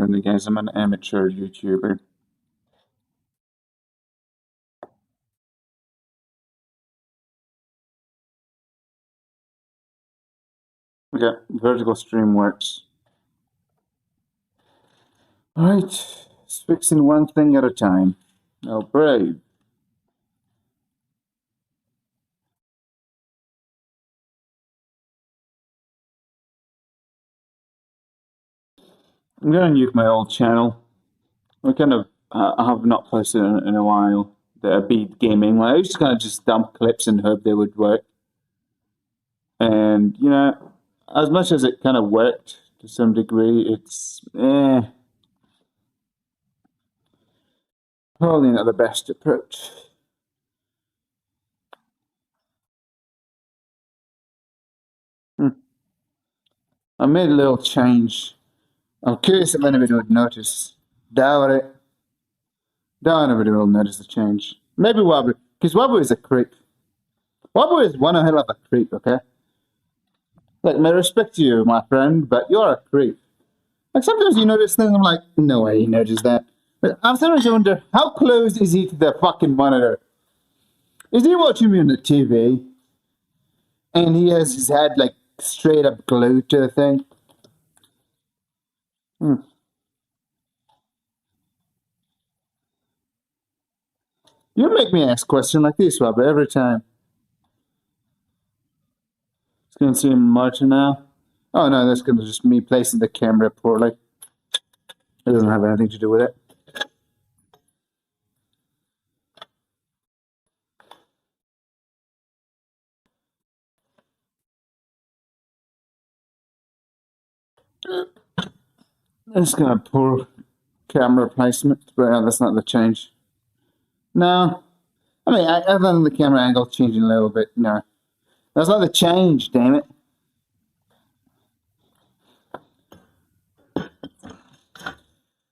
friendly, guys. I'm an amateur YouTuber. Okay, vertical stream works. Alright, fixing one thing at a time. Now, brave. I'm gonna nuke my old channel. I have not posted in a while. The Beat Gaming. I used to kind of just dump clips and hope they would work. And, you know, as much as it kind of worked to some degree, it's probably not the best approach. I made a little change. I'm curious if anybody would notice. Doubt it. Doubt anybody will notice the change. Maybe Wabu, because Wabu is a creep. Wabu is one hell of a creep, okay? Like, my respect to you, my friend, but you're a creep. Like, sometimes you notice things, I'm like, no way he noticed that. But I'm sometimes I wonder, how close is he to the fucking monitor? Is he watching me on the TV? And he has his head, like, straight up glued to the thing? You make me ask questions like this, Wabu, every time. It's going to seem Martin now. Oh no, that's going to just me placing the camera poorly. It doesn't have anything to do with it. That's kind of poor camera placement, but that's not the change. No. I mean, other than the camera angle changing a little bit, no. That's not the change, damn it. I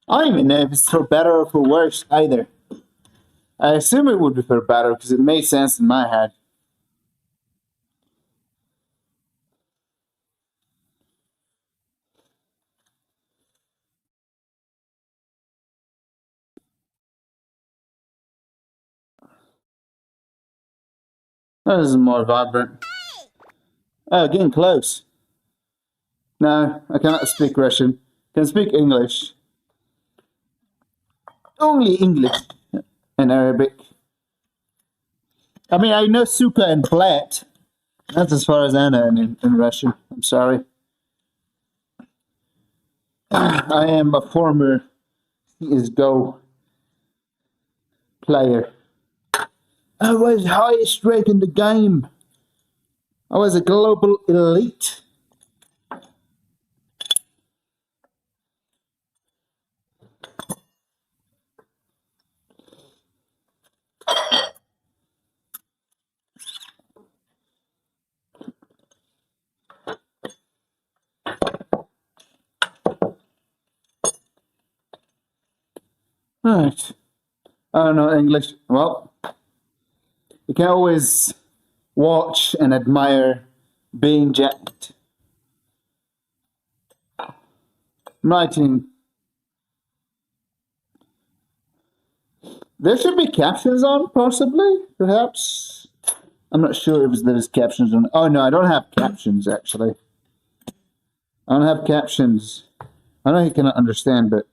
don't even know if it's for better or for worse either. I assume it would be for better because it made sense in my head. This is more vibrant. Oh, getting close. No, I cannot speak Russian. I can speak English. Only English and Arabic. I mean, I know suka and blat. That's as far as I know in Russian. I'm sorry. I am a former CSGO player. I was highest rate in the game. I was a global elite. Right. I don't know English. Well, you can always watch and admire being jacked. I'm writing. There should be captions on, possibly, perhaps. I'm not sure if there's captions on. Oh no, I don't have captions actually. I don't have captions. I know you cannot understand, but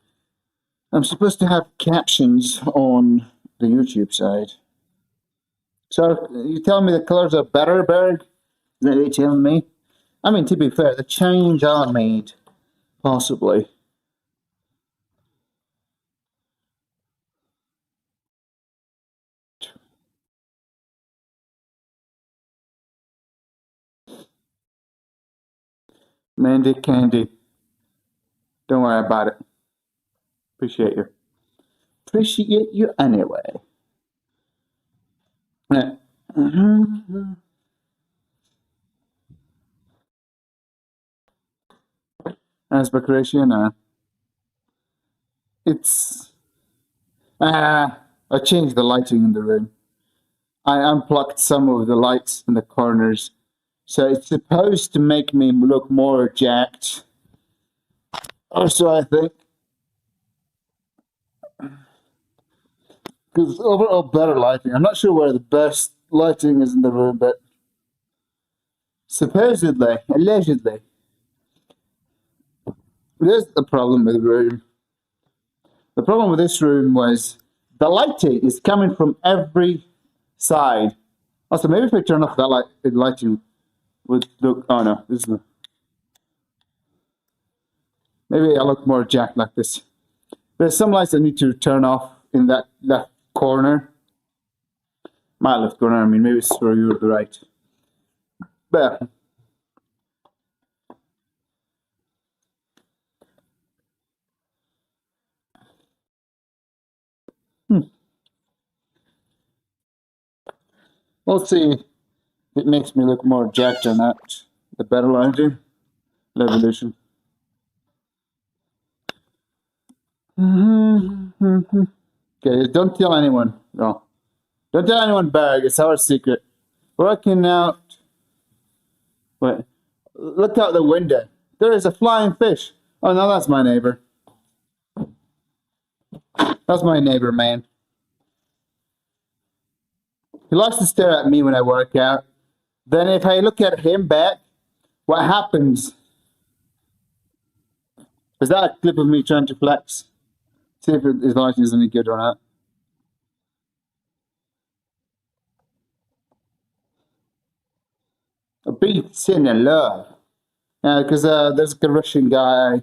I'm supposed to have captions on the YouTube side. So you tell me the colors are better, Berg? Is that what you're telling me? I mean, to be fair, the change I made, possibly. Mandy Candy. Don't worry about it. Appreciate you. Appreciate you anyway. As for Croatia, it's I changed the lighting in the room. I unplugged some of the lights in the corners, so it's supposed to make me look more jacked. Also, I think Because overall better lighting. I'm not sure where the best lighting is in the room, but supposedly, allegedly, there's the problem with the room. The problem with this room was the lighting is coming from every side. Also, maybe if I turn off that light, the lighting would look. Oh no, this is the. Maybe I look more jacked like this. There's some lights I need to turn off in that left corner. My left corner. I mean, maybe it's for you or the right. But we'll see. It makes me look more jacked or not. The better lighting, revolution. Okay, don't tell anyone. No, don't tell anyone, Berg. It's our secret. Working out. Wait, look out the window. There is a flying fish. Oh no, that's my neighbor. That's my neighbor, man. He likes to stare at me when I work out. Then if I look at him back, what happens? Is that a clip of me trying to flex? See if his lighting is any good or not. A beats in love. Yeah, because there's a Russian guy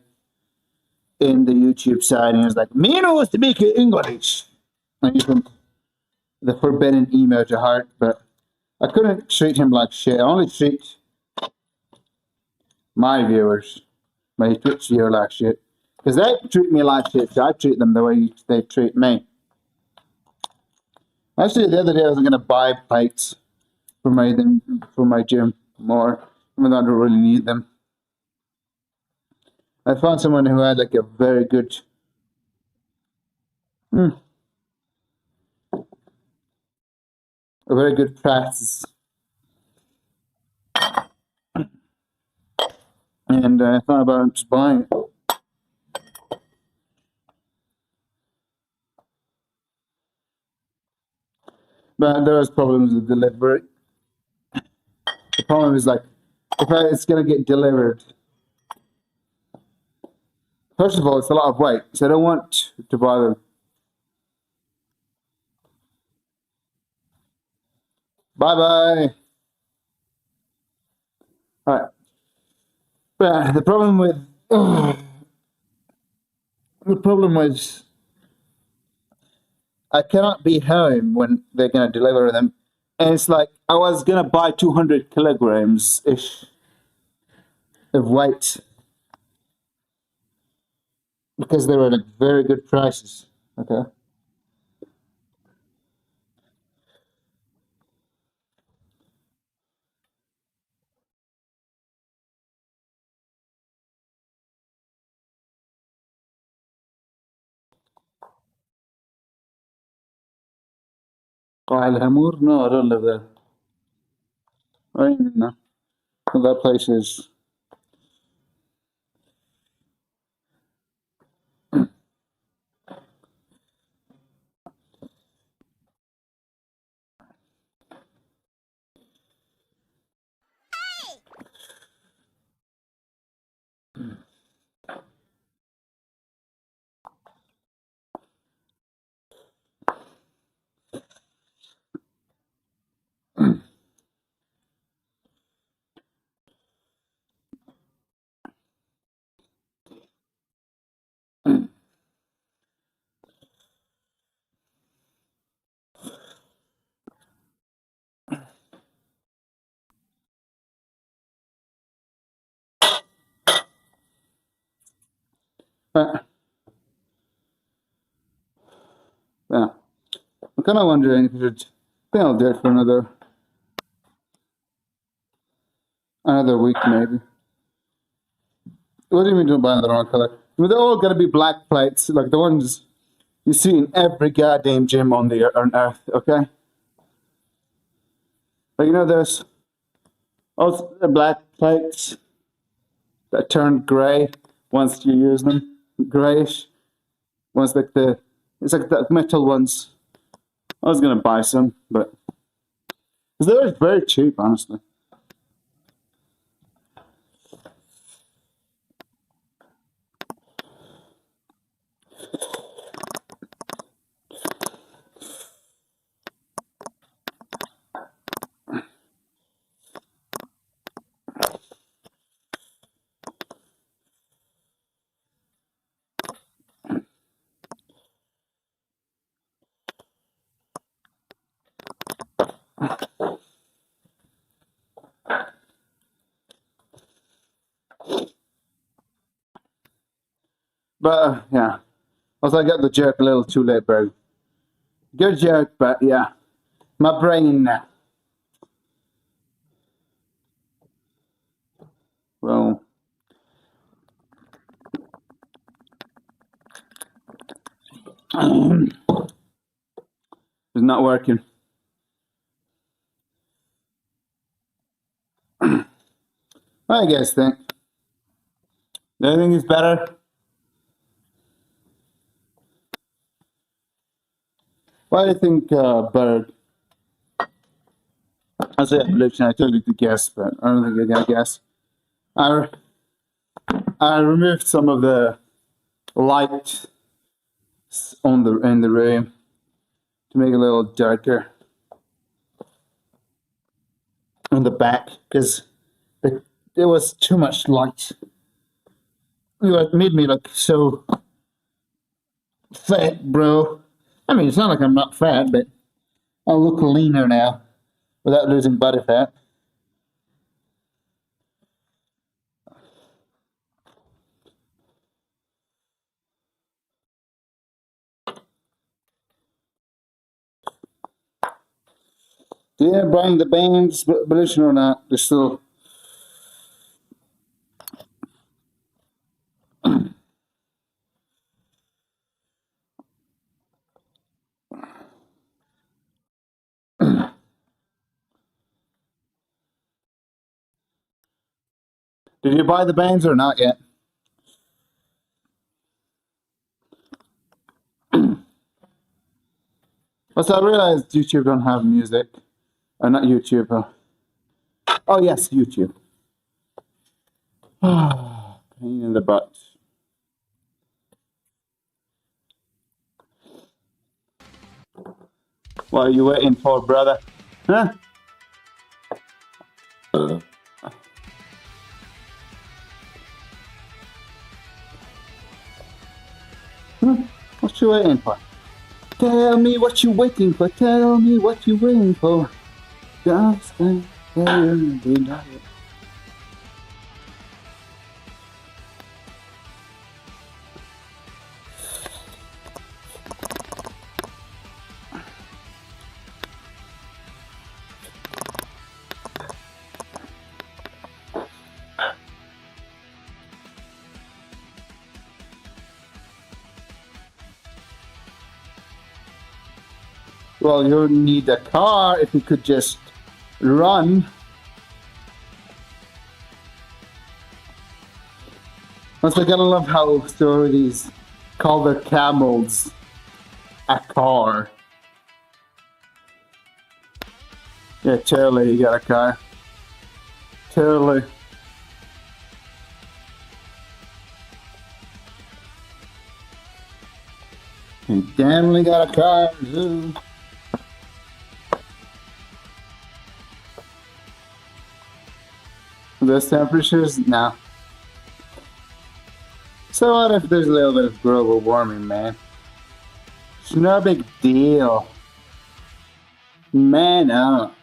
in the YouTube side, and he was like, "Me knows speak English." And he's from the forbidden emoji heart, but I couldn't treat him like shit. I only treat my viewers, my Twitch viewer, like shit. Because they treat me like shit, so I treat them the way they treat me. Actually, the other day I was going to buy plates for my gym more, even though I don't really need them. I found someone who had like a very good practice. And I thought about just buying it. But there was problems with delivery. The problem is like, it's going to get delivered. First of all, it's a lot of weight, so I don't want to buy them. Bye-bye. All right. But the problem was I cannot be home when they're going to deliver them. And it's like I was going to buy 200 kilograms-ish of weight because they were like very good prices. Okay. Al Hamur? No, I don't live there. I don't even know. Well, that place is. Yeah. I'm kind of wondering if we should. I think I'll do it for another week, maybe. What do you mean don't buy the wrong color? I mean, they're all gonna be black plates, like the ones you see in every goddamn gym on earth. Okay. But there's also the black plates that turn gray once you use them, grayish. Once like the It's like the metal ones. I was gonna buy some, but they were very cheap, honestly. But yeah, also I got the jerk a little too late, bro. Good jerk, but yeah, my brain. Well, it's not working. What do you guys think? Do you think it's better? Why do you think Berg? I say evolution. I told you to guess, but I don't think you're gonna guess. I I removed some of the light on in the room to make it a little darker on the back because there was too much light. It made me look so fat, bro. I mean, it's not like I'm not fat, but I look leaner now without losing body fat. Yeah, Brian, the band's evolution or not, they're still. Did you buy the bands or not yet? Also, I realized YouTube don't have music. Not YouTube. Oh, yes, YouTube. Pain in the butt. What are you waiting for, brother? Huh? What you waiting for? Tell me what you waiting for. Tell me what you waiting for. Just tell me. Well, you need a car if you could just run. Also, I gotta love how stories call their camels a car. Yeah, totally, you got a car. Totally. You definitely got a car. Too. Those temperatures? No. So what if there's a little bit of global warming, man? It's no big deal. Man up.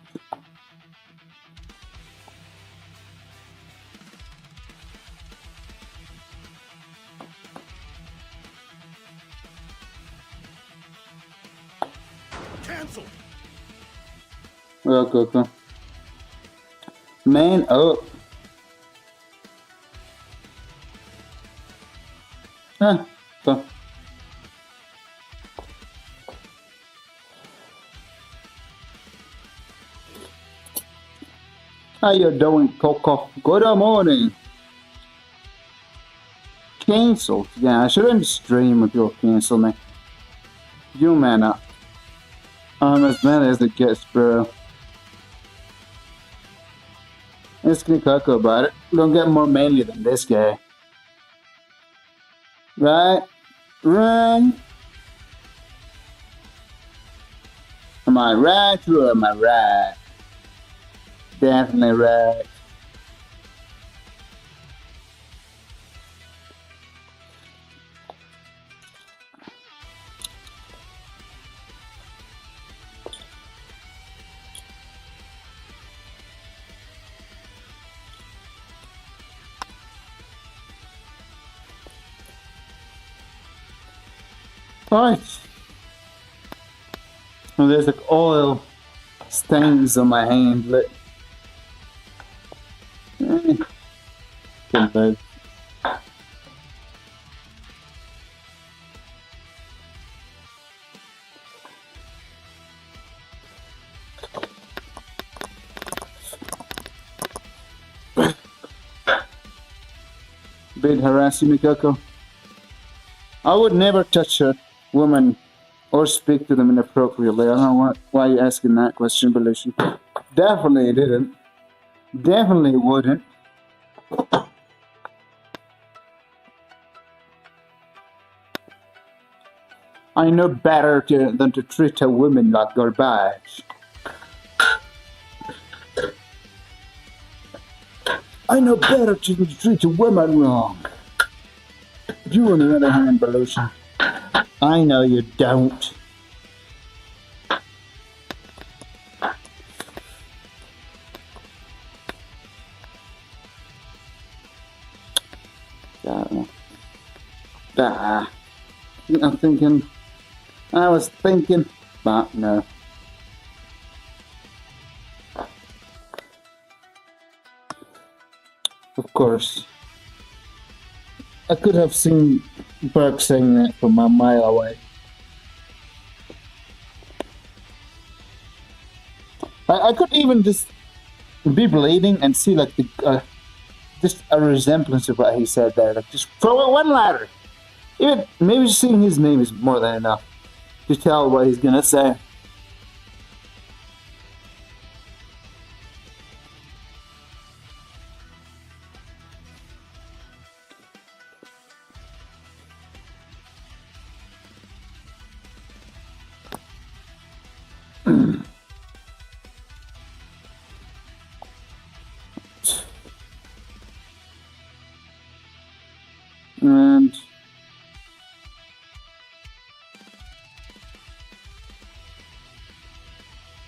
Cancel. Well, Coco. Man up. Huh. So. How you doing, Coco? Good morning. Cancelled. Yeah, I shouldn't stream if you'll cancel me. You man up. I'm as mad as it gets, bro. Let's get Coco about it. Don't get more manly than this guy. Right? Right? Am I right or am I right? Definitely right. Right. And there's like oil stains on my hand. Look. Good bad. Been harassing me, Coco. I would never touch a woman or speak to them inappropriately. I don't know why you're asking that question, Belushi. Definitely didn't. Definitely wouldn't. I know better than to treat a woman like garbage. I know better to treat a woman wrong. You, on the other hand, Belushi, I know you don't. I was thinking, but no. Of course. I could have seen Burke saying that from a mile away. I could even just be bleeding and see like just a resemblance of what he said there. Like just throw it one ladder. Even maybe seeing his name is more than enough to tell what he's gonna say. And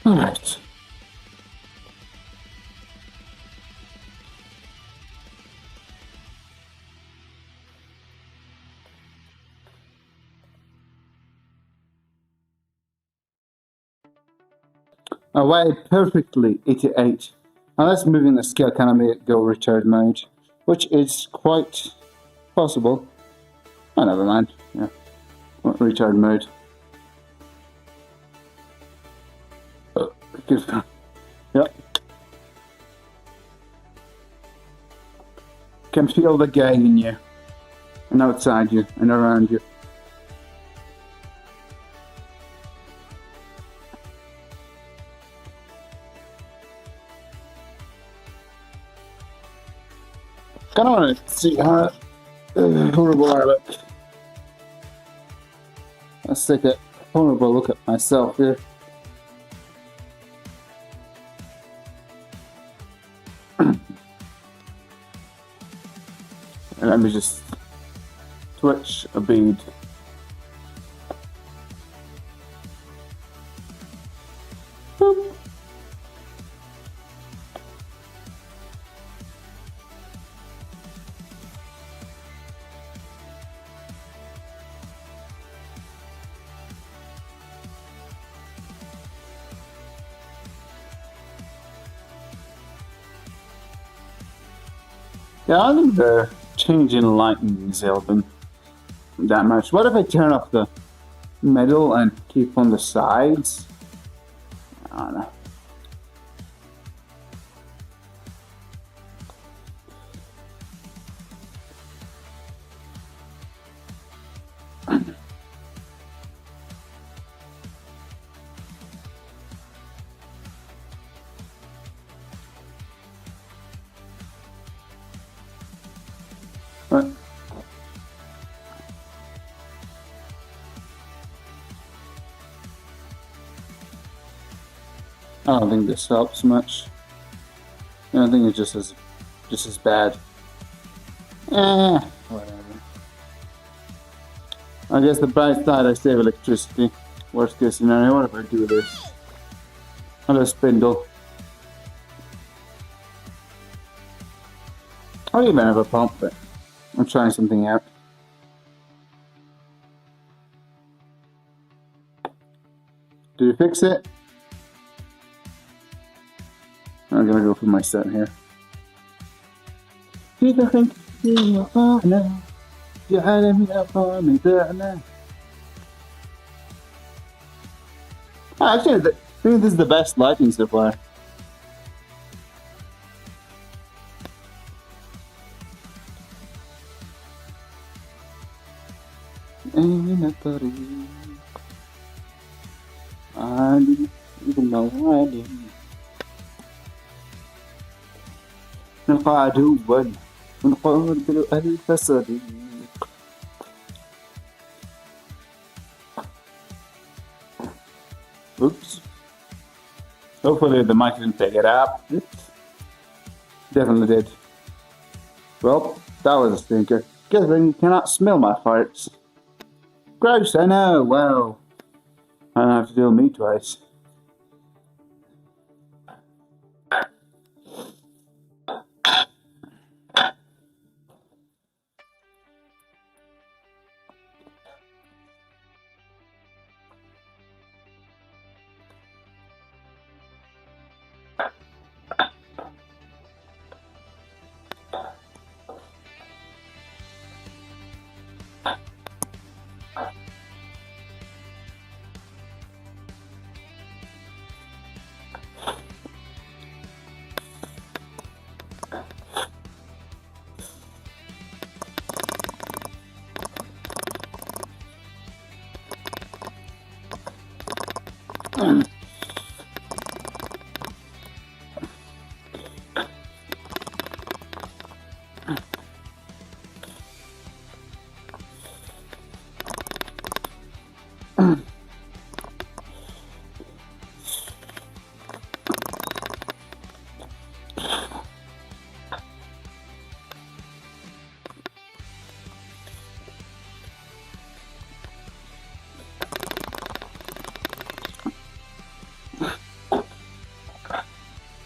all right. Away perfectly, 88. Now let's move in the scale, kind of make it go retard mode, which is quite possible. Oh, never mind. Yeah, retard mode. Oh, good. Yep. Can feel the gay in you, and outside you, and around you. Kind of want to see how horrible I look. Let's take a horrible look at myself here. And let me just twitch a bead. Boop. Yeah, I think the change in lighting is helping that much. What if I turn off the middle and keep on the sides? I don't know. I don't think this helps much. I don't think it's just as bad. Whatever. I guess the bright side, I save electricity. Worst case scenario, what if I do this? Hello, spindle. I don't even have a pump, but I'm trying something out. Did you fix it? I'm gonna go for my set here. Actually, I think this is the best lighting so far. أين الطريق؟ عالي ابن عالي نلقى عدوا ونقابل ألف صديق. Oops. Hopefully the mic didn't pick it up. Definitely did. Well, that was a stinker. Good thing you cannot smell my farts. Gross, I know. Wow. I don't have to deal with me twice.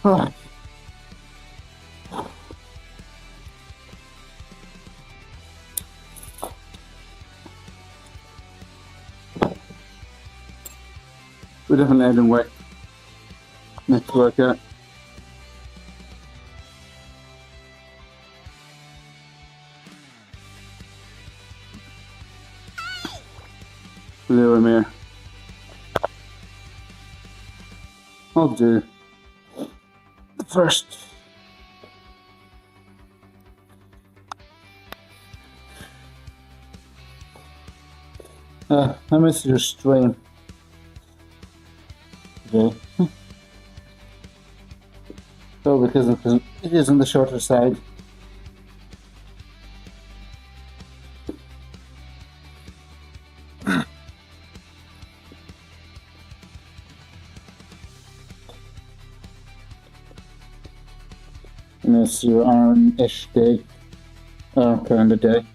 Oh. We're definitely adding weight. Next workout. Hello, Amir. I'll do the first. I missed your stream. Okay. So because it is on the shorter side. And it's your arm-ish day, kind of day.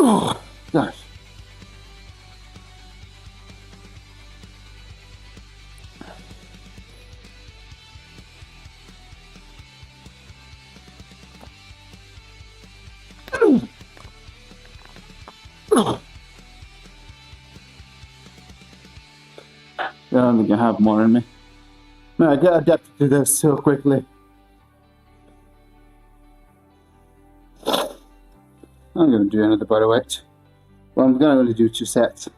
Oh, gosh. I don't think I have more in me. Man, I get adapted to this so quickly. I'm gonna do another body weight. Well, I'm gonna only do 2 sets.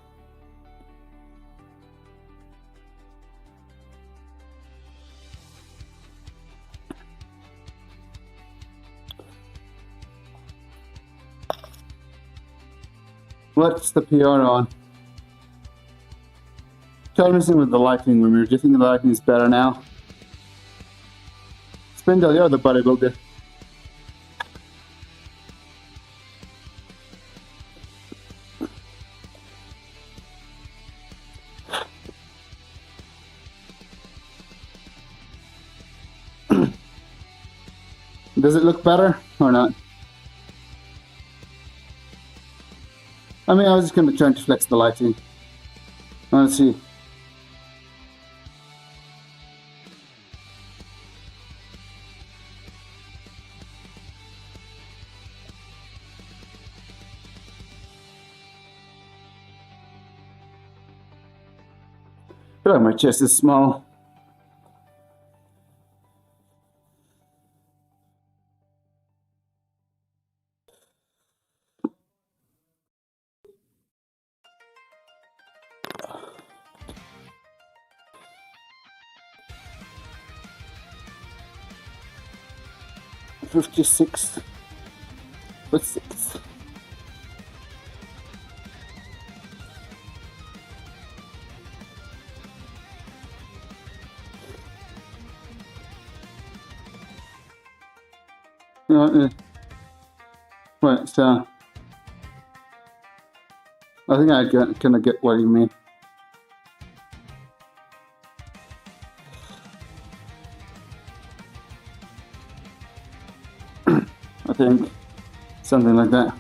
What's the PR on? Try messing with the lighting, Remir. Do you think the lighting is better now? Spindle, you're the bodybuilder. Does it look better or not? I mean, I was just going to try to flex the lighting. I want to see. I feel like my chest is small. $56 for 6. Wait, so I think I kind of get what you mean. I think something like that.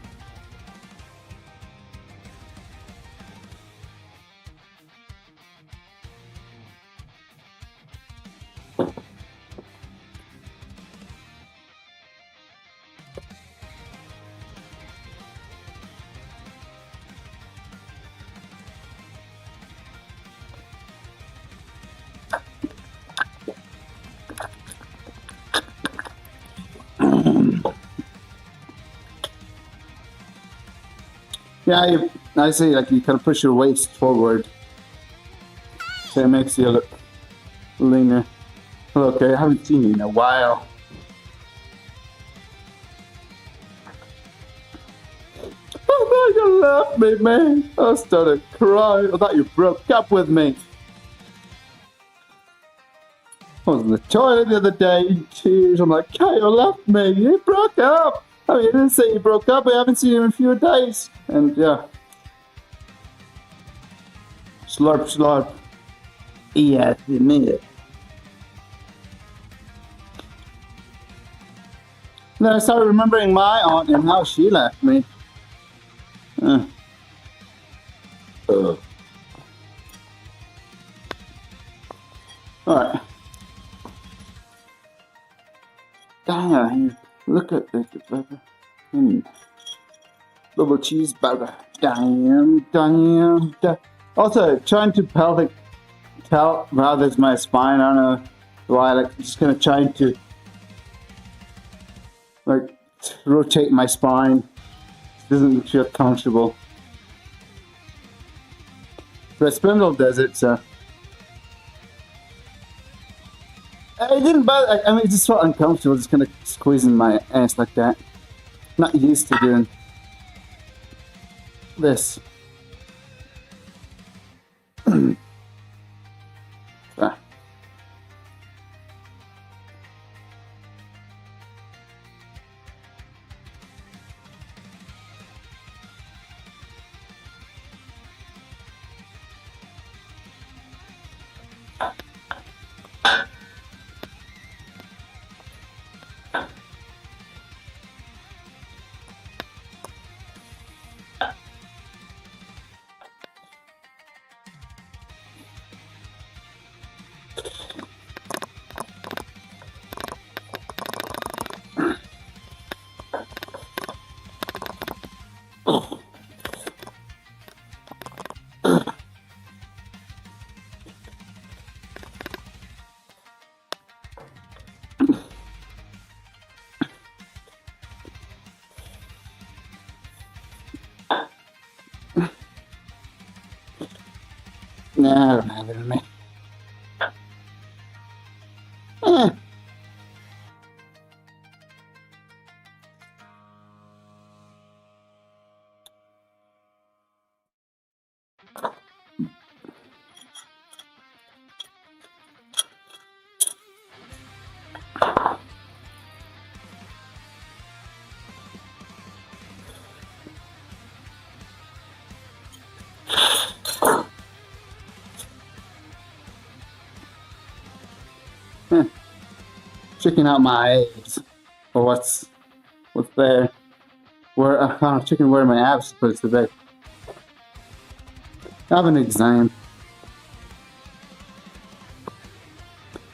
Yeah, I say like you kind of push your waist forward, so it makes you look leaner. Okay, I haven't seen you in a while. Oh, you left me, man. I started crying. I thought you broke up with me. I was in the toilet the other day in tears. I'm like, Kyle left me. You broke up. I mean, you didn't say you broke up. I haven't seen you in a few days. And yeah. Slurp, slurp. Yeah, me. Then I started remembering my aunt and how she left me. Alright. Damn, look at this burger. Double cheeseburger. Damn. Also, trying to pelvic tell rather than my spine. I don't know why. Like, just gonna trying to like rotate my spine. It doesn't feel comfortable. But Spindle does it, so. It didn't bother. I mean, it just felt uncomfortable, just kind of squeezing my ass like that. Not used to doing this. Ah. Nah, I don't have it in me. Eh. Checking out my abs, or what's there? Where checking where my abs supposed to be. I have an exam,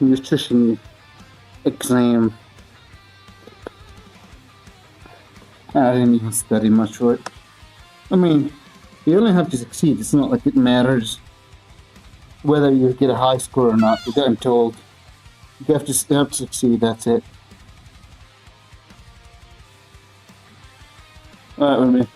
nutrition exam. I didn't even study much for it. I mean, you only have to succeed. It's not like it matters whether you get a high score or not. I'm told you have to succeed. That's it. All right, with me.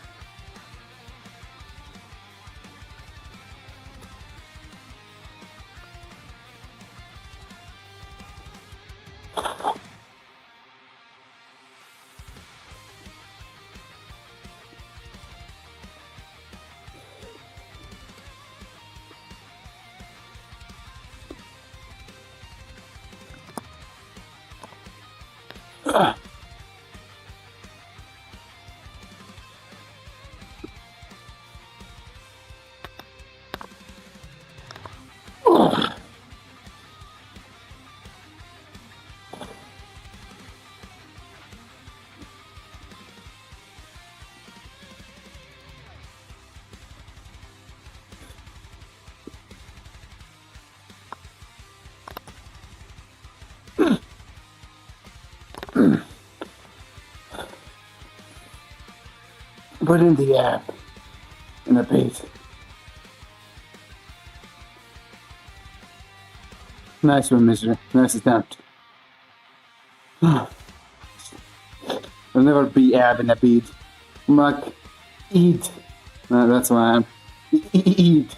Put in the app in the beat. Nice one, mister. Nice attempt. I'll never be ab in a beat. I'm like, eat. No, that's why I'm. Eat.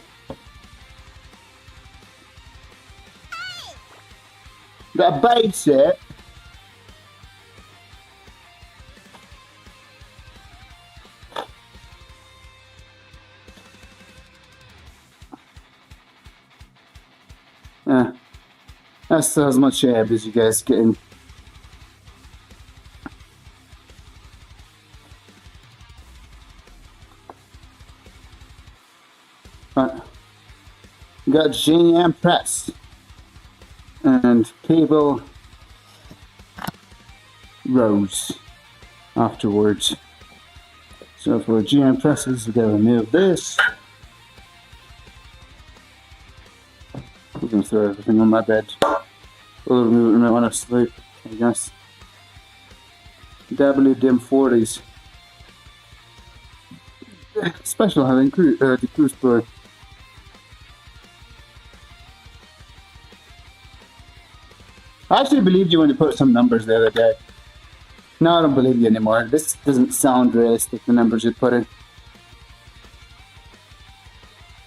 That base it. That's as much ab as you guys getting. Right. Got GM press and cable rows afterwards. So for GM presses, we gotta remove this. We're gonna throw everything on my bed. We'll remove it when I sleep, I guess. WDM40s. Special having the cruise pro. I actually believed you when you put some numbers the other day. No, I don't believe you anymore. This doesn't sound realistic, the numbers you put in.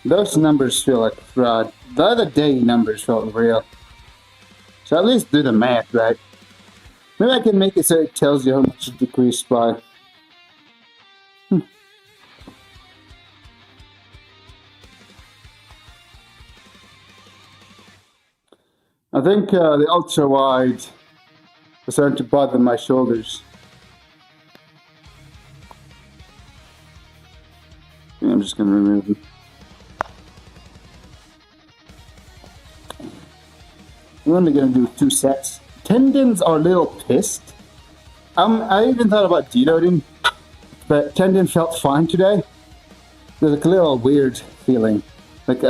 Those numbers feel like fraud. The other day numbers felt real. So at least do the math, right? Maybe I can make it so it tells you how much it decreased by. I think the ultra wide is starting to bother my shoulders. Yeah, I'm just going to remove them. I'm only going to do 2 sets. Tendons are a little pissed. I even thought about deloading, but tendon felt fine today. There's like a little weird feeling. Like,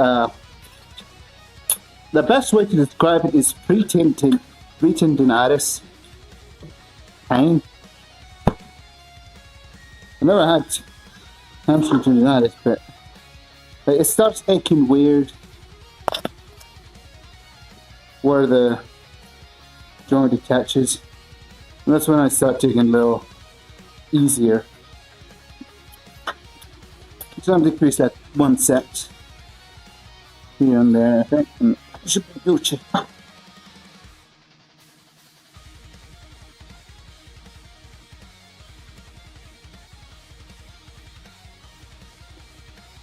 the best way to describe it is pre-tendinitis pain. I never had hamstring tendinitis, but it starts aching weird where the joint attaches. And that's when I start taking a little easier. So I'm decreased at 1 set. here and there, I think. And it should be Gucci.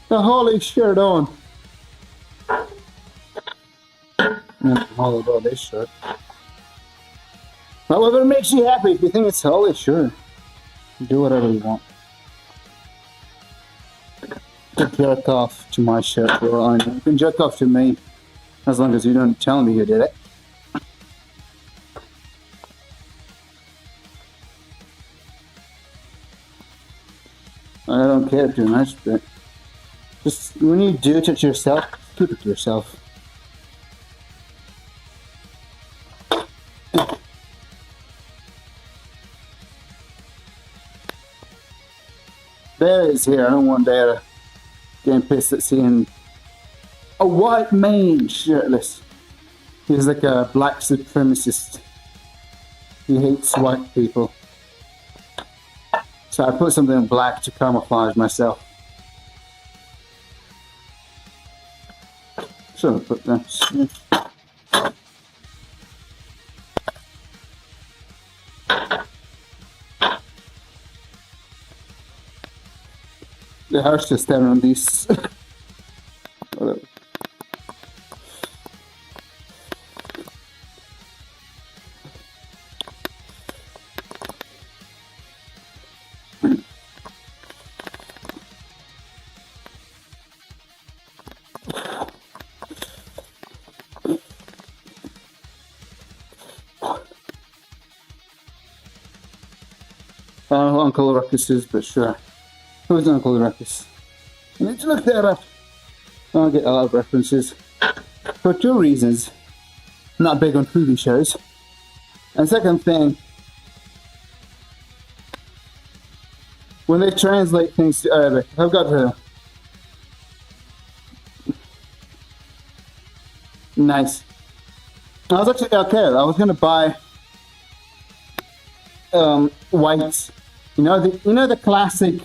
The holy shirt on. I'm all about this shirt. Whatever makes you happy. If you think it's holy, sure. Do whatever you want. Jerk off to my shirt for all I know. You can jerk off to me as long as you don't tell me you did it. I don't care too much, but just when you do it to yourself, keep it to yourself. Bear is here. I don't want Bear getting pissed at seeing a white man shirtless. He's like a black supremacist. He hates white people. So I put something in black to camouflage myself. Should have put that. The house just staring on these. Whatever. I don't know who Uncle Ruckus is, but sure. Who's Uncle Ruckus? I need to look that up. I'll get a lot of references. For two reasons. I'm not big on TV shows. And second thing, when they translate things to Arabic, I've got to... Nice. I was actually, okay, I was going to buy whites. You know the classic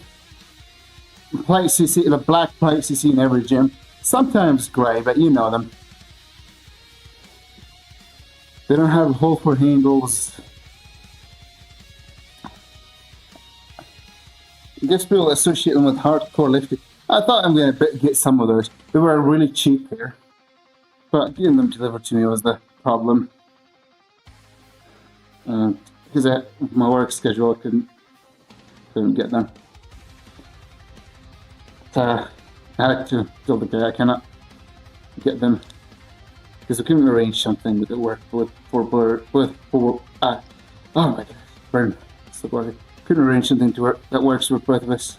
plates you see, the black plates you see in every gym. Sometimes grey, but you know them. They don't have hole for handles. I guess people associate them with hardcore lifting. I thought I'm going to get some of those. They were really cheap here, but getting them delivered to me was the problem. Because my work schedule, I couldn't get them. I had to tell the guy I cannot get them because I couldn't arrange something that worked oh my god, burn. It's the body. Couldn't arrange something to work that works with both of us.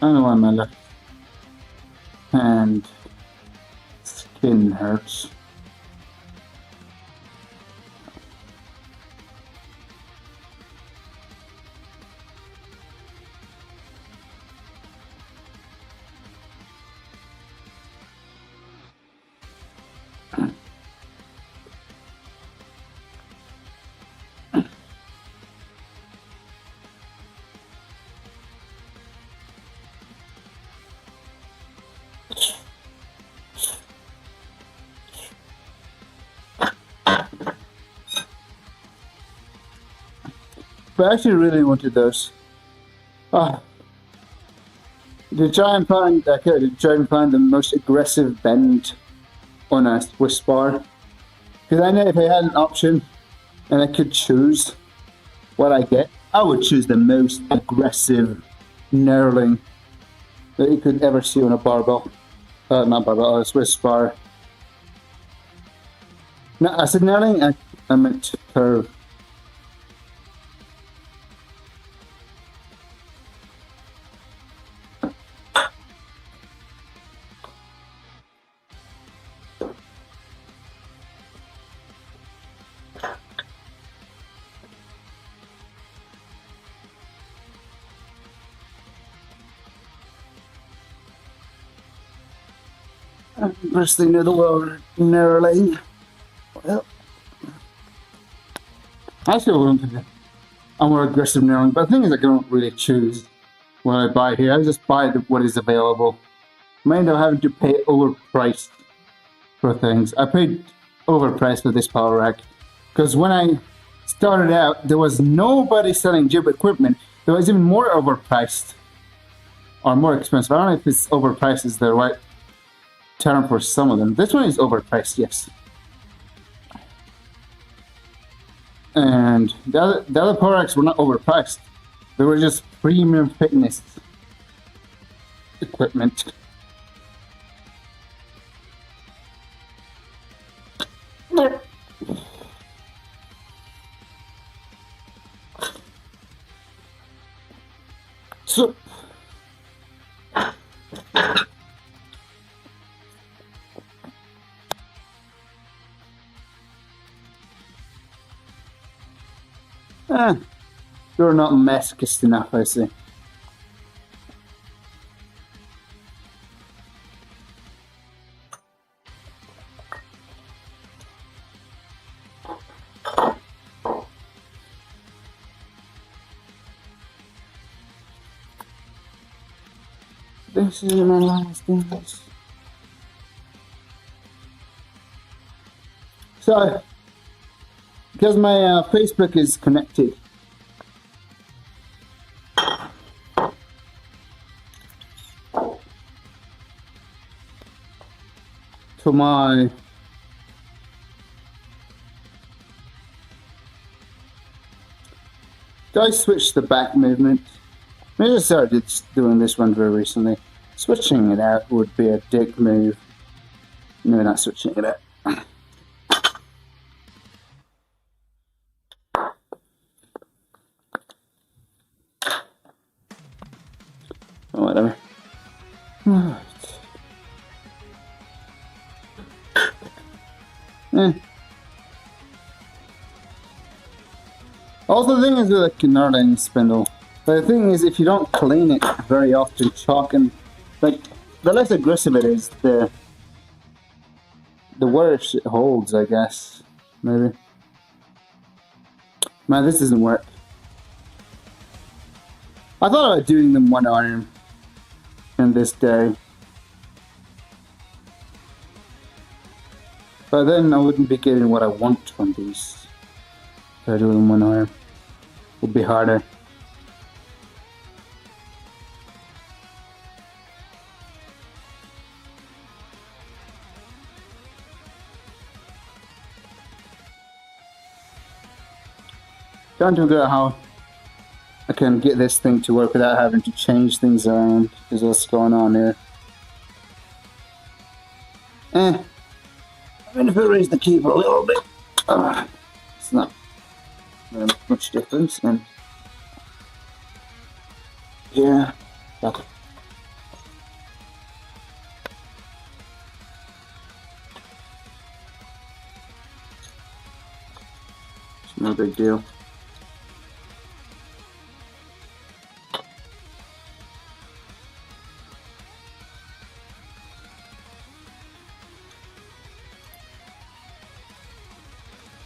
I don't know why my left hand skin hurts. But I actually really wanted those. Did try and find the most aggressive bend on a Swiss bar. Because I know if I had an option and I could choose what I get, I would choose the most aggressive knurling that you could ever see on a barbell. Not barbell, a Swiss bar. No, I said knurling, I meant curve. Aggressively near the word, narrowly. Well, I still want to do a more aggressive narrowing, but the thing is, I don't really choose what I buy here. I just buy what is available. I end up having to pay overpriced for things. I paid overpriced for this power rack because when I started out, there was nobody selling Jib equipment. There was even more overpriced or more expensive. I don't know if it's overpriced is the right term for some of them. This one is overpriced, yes. And the other power racks were not overpriced. They were just premium fitness equipment. So you're not masochist enough, I see. This is my last dance. So, because my Facebook is connected to my I switched the back movement. Maybe I started doing this one very recently. Switching it out would be a dick move. No, not switching it out. Oh, whatever. Also, the thing is with a Canardan spindle, the thing is if you don't clean it very often, chalk and like the less aggressive it is, the worse it holds, I guess. Maybe. Man, this doesn't work. I thought about doing them one arm in this day, but then I wouldn't be getting what I want from these. If I do them one arm, it would be harder. Trying to figure out how I can get this thing to work without having to change things around, is what's going on here. I mean, if I raise the keyboard a little bit, it's not very much difference. And yeah, okay. It's no big deal.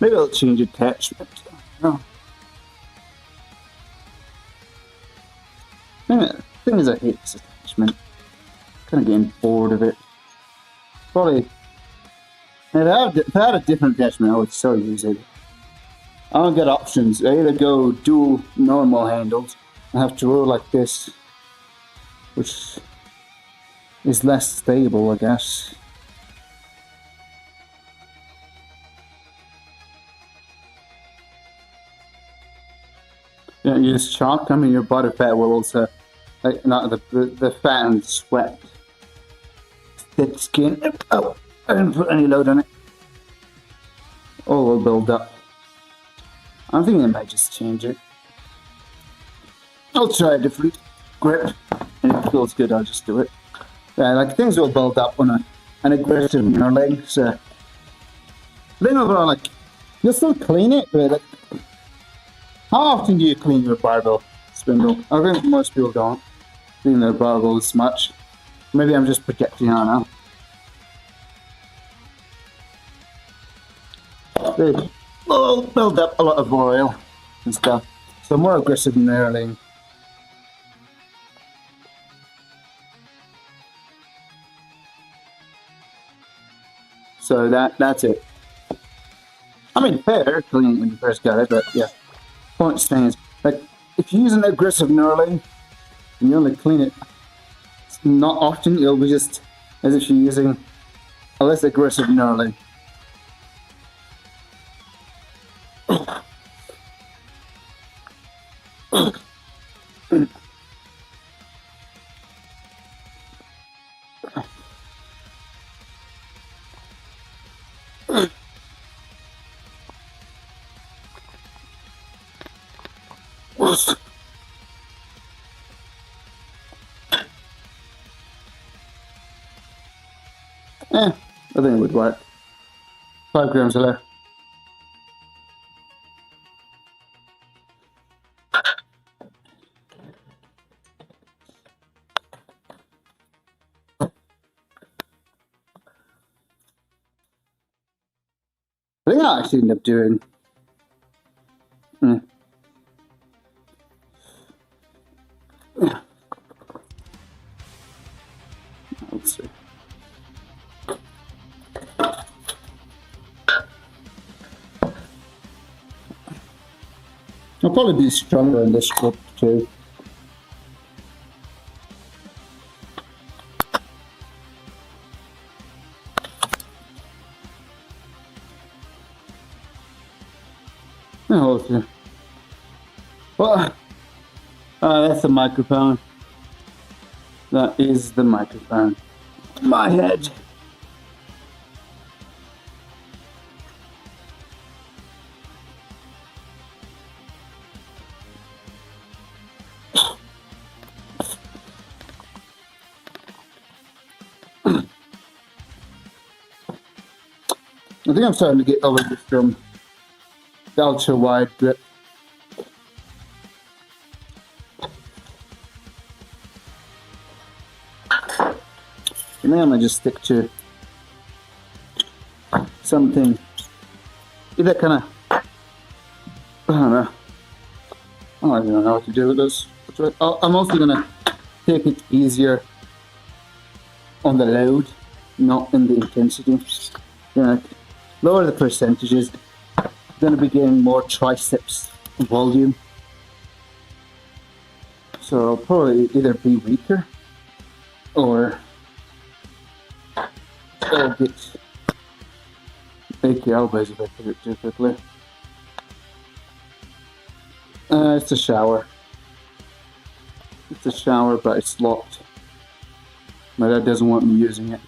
Maybe I'll change attachment. No. The thing is, I hate this attachment. Kind of getting bored of it. Probably. If I had a different attachment, I would still use it. I don't get options. I either go dual normal handles and have to roll like this, which is less stable, I guess. You don't use chalk. I mean, your body fat will also, like, not the fat and sweat, thick skin. Oh, I didn't put any load on it. All will build up. I'm thinking I might just change it. I'll try a different grip, and if it feels good, I'll just do it. Yeah, like things will build up on an aggressive inner leg. So, then overall, like, you'll still clean it, but like, how often do you clean your barbell spindle? I think most people don't clean their barbells much. Maybe I'm just projecting on now. they will build up a lot of oil and stuff. So more aggressive knurling. So that's it. I mean, fair clean when you first got it, but yeah. Point stands. Like, if you use an aggressive knurling and you only clean it not often, it'll be just as if you're using a less aggressive knurling. I think it would work. 5 grams left. I think I actually end up doing. Let's see. I'll probably be stronger in this script too. Oh, okay. Well, that's the microphone. That is the microphone. My head. I think I'm starting to get over this from the ultra wide grip. And then I'm gonna just stick to something either kind of, I don't know. I don't even know what to do with this. I'm also gonna take it easier on the load, not in the intensity. You know, lower the percentages, gonna be getting more triceps volume. So I'll probably either be weaker or I'll get achy elbows if I put it too quickly. It's a shower. It's a shower, but it's locked. My dad doesn't want me using it.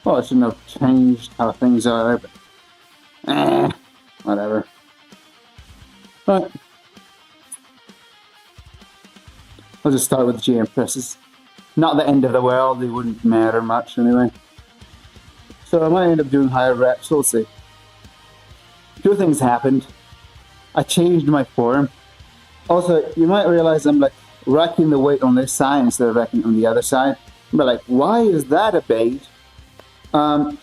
Well, I shouldn't have changed how things are, but whatever. Right. I'll just start with the GM presses. Not the end of the world, they wouldn't matter much anyway. So I might end up doing higher reps, we'll see. Two things happened. I changed my form. Also, you might realize I'm like racking the weight on this side instead of racking it on the other side. But like, why is that a bait?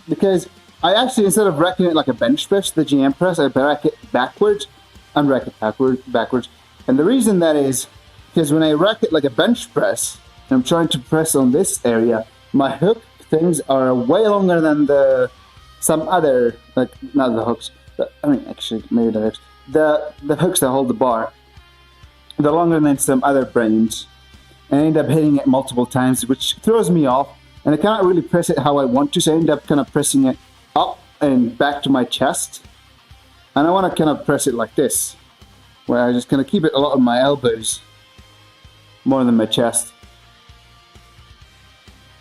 Because I actually, instead of racking it like a bench press, the GM press, I rack it backwards and rack it backwards. And the reason that is because when I rack it like a bench press, and I'm trying to press on this area, my hook things are way longer than some other, like, not the hooks, but, I mean, actually, maybe the hooks. The hooks that hold the bar, they're longer than some other brains. And I end up hitting it multiple times, which throws me off. And I can't really press it how I want to, so I end up kind of pressing it up and back to my chest. And I want to kind of press it like this, where I just kind of keep it a lot of my elbows, more than my chest.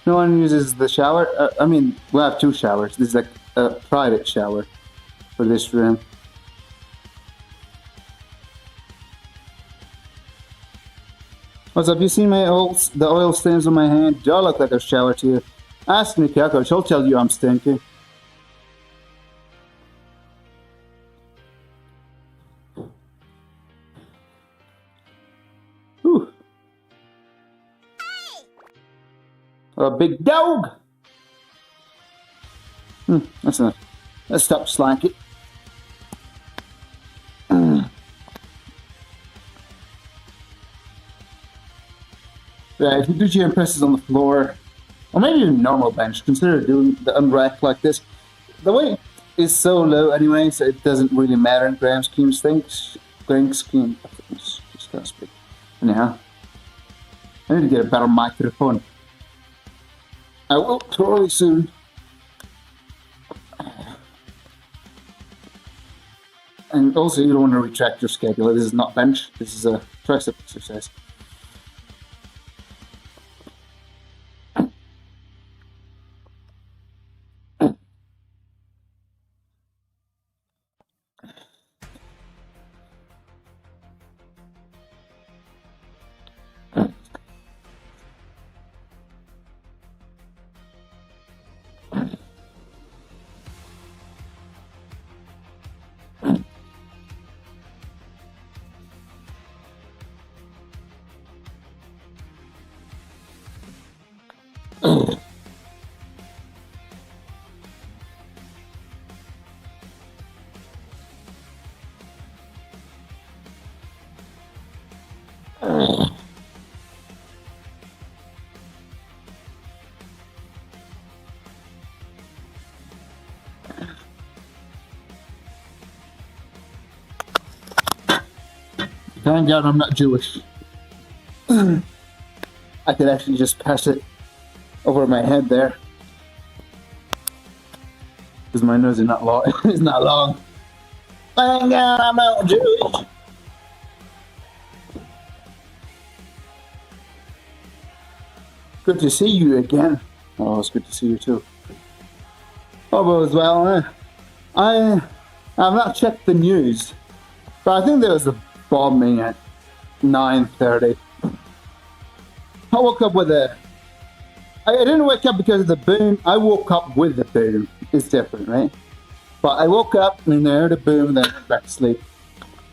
No one uses the shower. I mean, we have 2 showers. This is like a private shower for this room. Also, have you seen the oil stains on my hand? Do I look like a shower to you? Ask Nikako, she'll tell you I'm stinky. Whew. A big dog. That's enough. Let's stop slacking. Yeah, if you do GM presses on the floor, or maybe even normal bench, consider doing the unrack like this. The weight is so low anyway, so it doesn't really matter in grand scheme things. Grand scheme of things. Just gotta speak. Anyhow, I need to get a better microphone. I will totally soon. And also, you don't want to retract your schedule. This is not bench. This is a tricep exercise. Thank God I'm not Jewish. I could actually just pass it over my head there. Because my nose is not long. It's not long. Thank God I'm not Jewish. Good to see you again. Oh, it's good to see you too. Oh, as well. I've not checked the news, but I think there was a bombing at 9:30. I woke up with a... I didn't wake up because of the boom. I woke up with the boom. It's different, right? But I woke up and I heard a boom and then went back to sleep.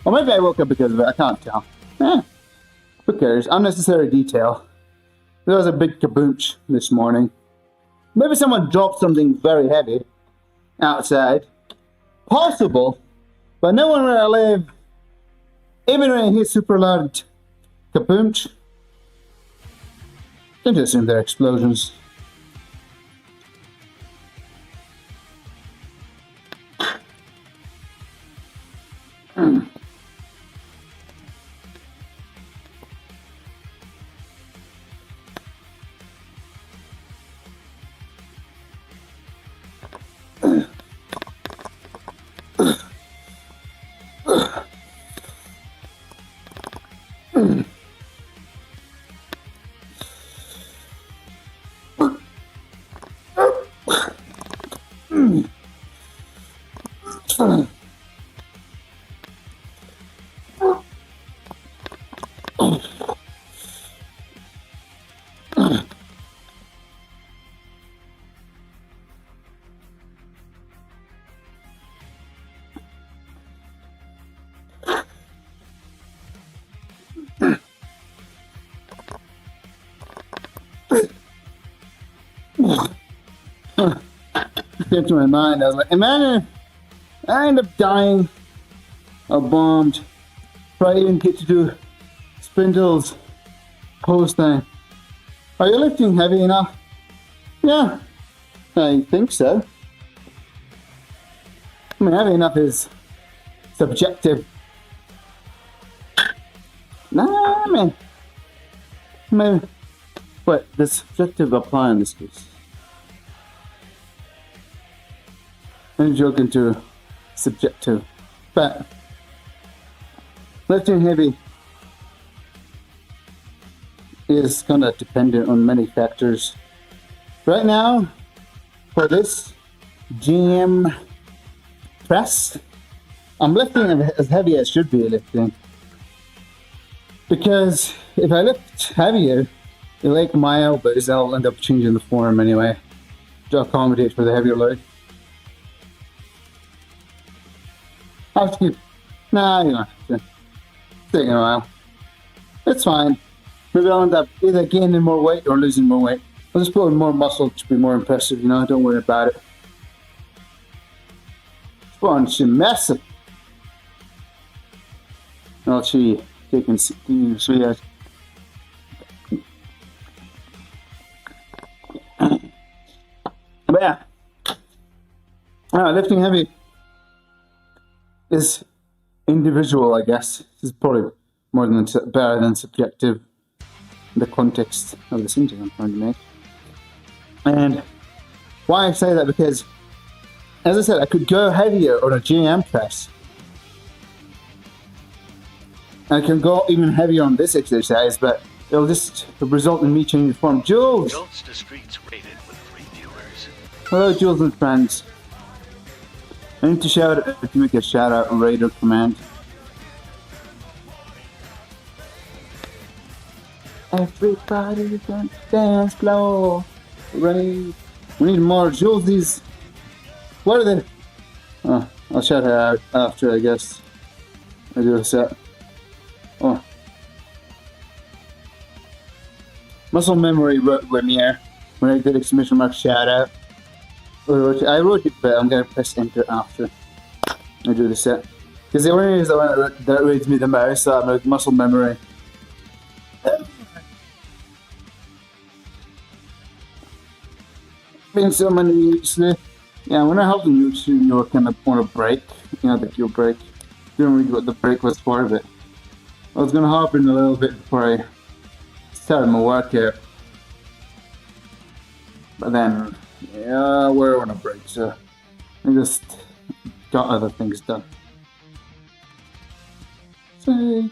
Or maybe I woke up because of it. I can't tell. Who cares? Unnecessary detail. There was a big kaboom this morning. Maybe someone dropped something very heavy outside. Possible. But no one where I live, even when I hear super loud kaboom, don't assume they're explosions. Came to my mind. I was like, imagine I end up dying or bombed. Probably even get to do spindles post time. Are you lifting heavy enough? Yeah, I think so. I mean, heavy enough is subjective. Nah, man. Maybe. But the subjective apply in this case. I'm joking to subjective, but lifting heavy is kind of dependent on many factors. Right now, for this GM press, I'm lifting as heavy as I should be lifting. Because if I lift heavier, like my elbows, I'll end up changing the form anyway to accommodate for the heavier load. I have to keep... Nah, you know, it's taking a while. It's fine. Maybe I'll end up either gaining more weight or losing more weight. I'll just put on more muscle to be more impressive, you know, don't worry about it. Let's put on some massive. I'll see you can see that. But yeah, lifting heavy is individual, I guess. This is probably more than better than subjective in the context of this interview I'm trying to make. And why I say that, because, as I said, I could go heavier on a GM press. I can go even heavier on this exercise, but it'll just result in me changing form. Jules! The streets rated with 3 viewers. Hello, Jules and friends. I need to shout out, if you make a shout out on Raider Command. Everybody on the dance floor. Right. We need more Julesies. What are they? Oh, I'll shout her out after, I guess. I do a set. Oh. Muscle memory wrote with me here when I did exclamation mark shout out. I wrote it, but I'm gonna press enter after I do the set. Because the only is the one that reads me the most, so I'm like muscle memory. Been so many weeks. Yeah, when I helped you, you were kind of on a break. You know, like your break. Didn't read what the break was for, but I was gonna hop in a little bit before I started my workout. But then, yeah, we're on a break, so I just got other things done. I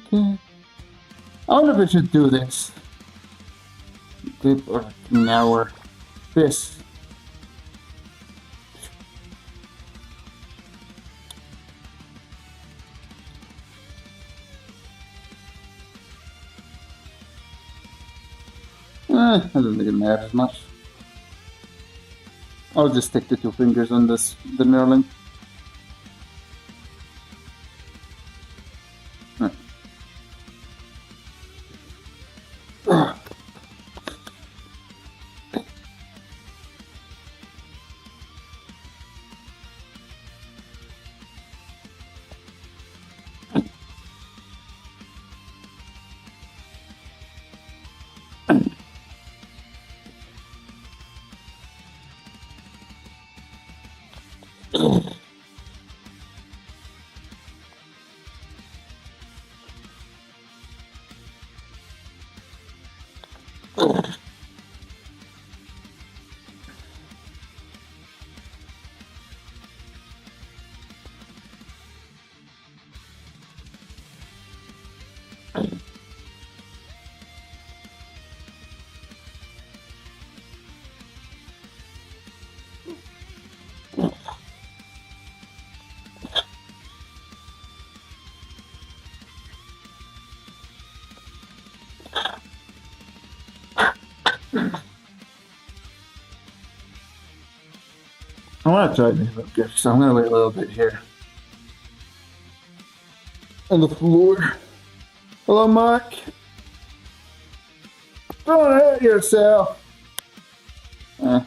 wonder if I should do this. Dip or an hour. This. I don't think it matters much. I'll just stick the 2 fingers on the knurling. Right. I want to try this up good, so I'm going to wait a little bit here. On the floor. Hello, Mike. Don't hurt yourself. I'm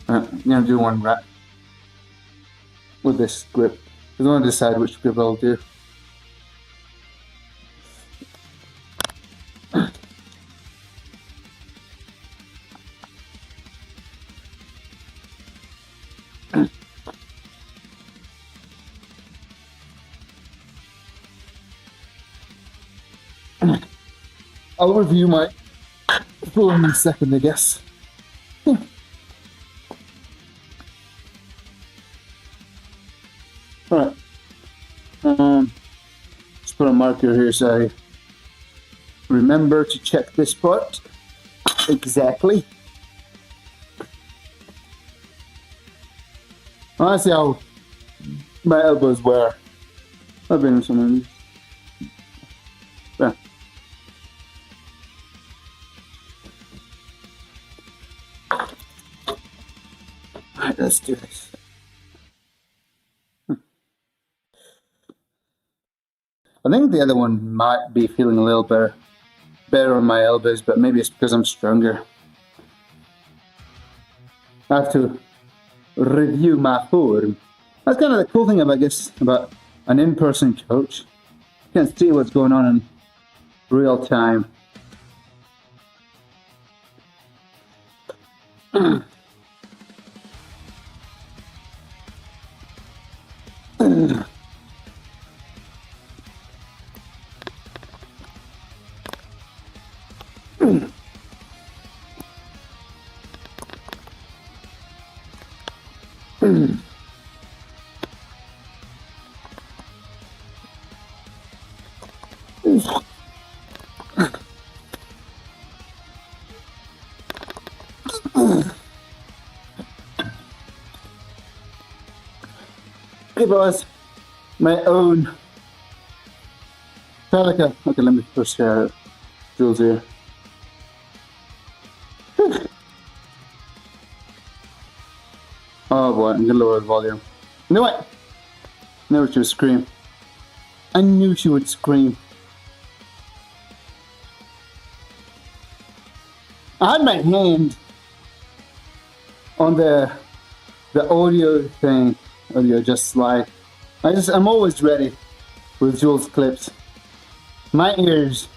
going to do one rep with this grip. I want to decide which grip I'll do. I'll review my floor in a second, I guess. Alright. Let's put a marker here so I remember to check this part. Exactly. I see how my elbows were. I've been in some of these. Yeah. Alright, let's do this. I think the other one might be feeling a little better. better on my elbows, but maybe it's because I'm stronger. I have to review my form. That's kind of the cool thing about, I guess, about an in-person coach. You can see what's going on in real time. It was my own. Okay, let me push Jules here. Oh boy, I'm gonna lower the volume. You know what? Knew she would scream. I knew she would scream. I had my hand on the audio thing, audio just slide. I'm always ready with Jules clips. My ears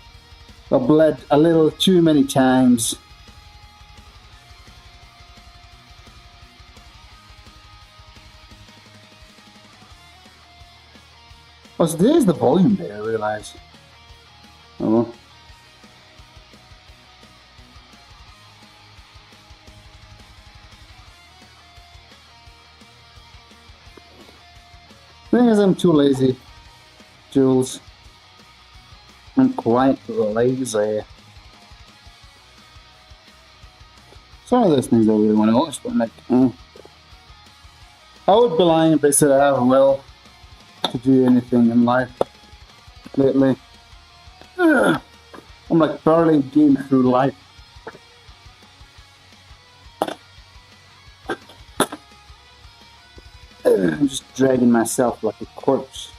have bled a little too many times. Oh, so there's the volume there, I realise. Oh well. Thing is, I'm too lazy, Jules. I'm quite lazy. Some of those things I really want to watch, but I'm like, I would be lying if I said I have a will to do anything in life lately. I'm like barely getting through life. I'm just dragging myself like a corpse.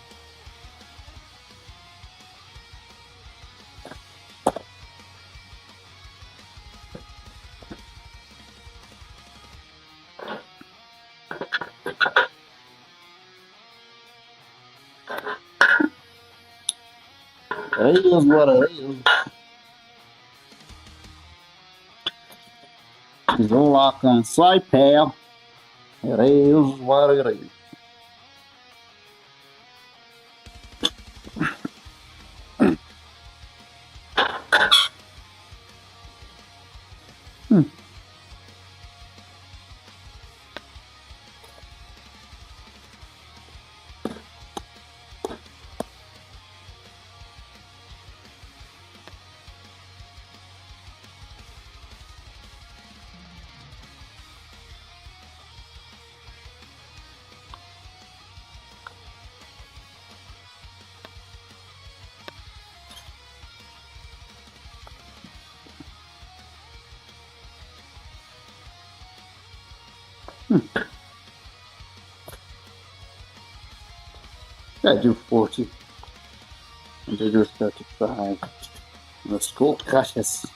It is what it is. It's all like on say, pal. It is what it is. I do 40. And I do 35. Let's go, cautious.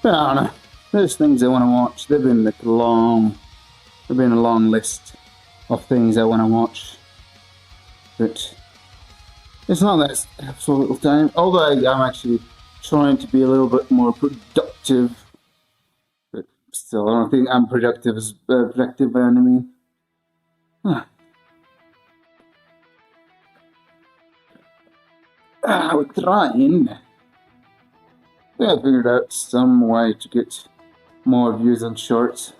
But I don't know. There's things I want to watch. They've been a long list of things I want to watch. But it's not that it's absolute time. Although I'm actually trying to be a little bit more productive. But still, I don't think I'm productive as productive by any means. We're trying. I think I figured out some way to get more views on shorts.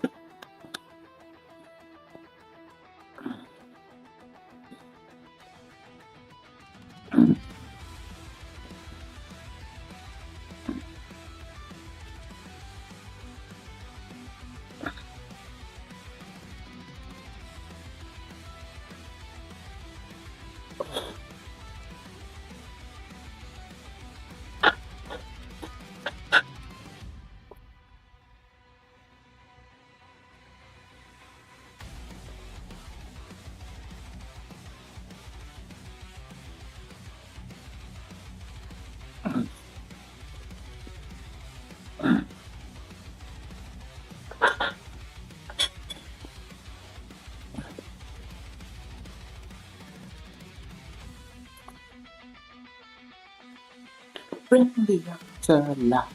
bring the to life.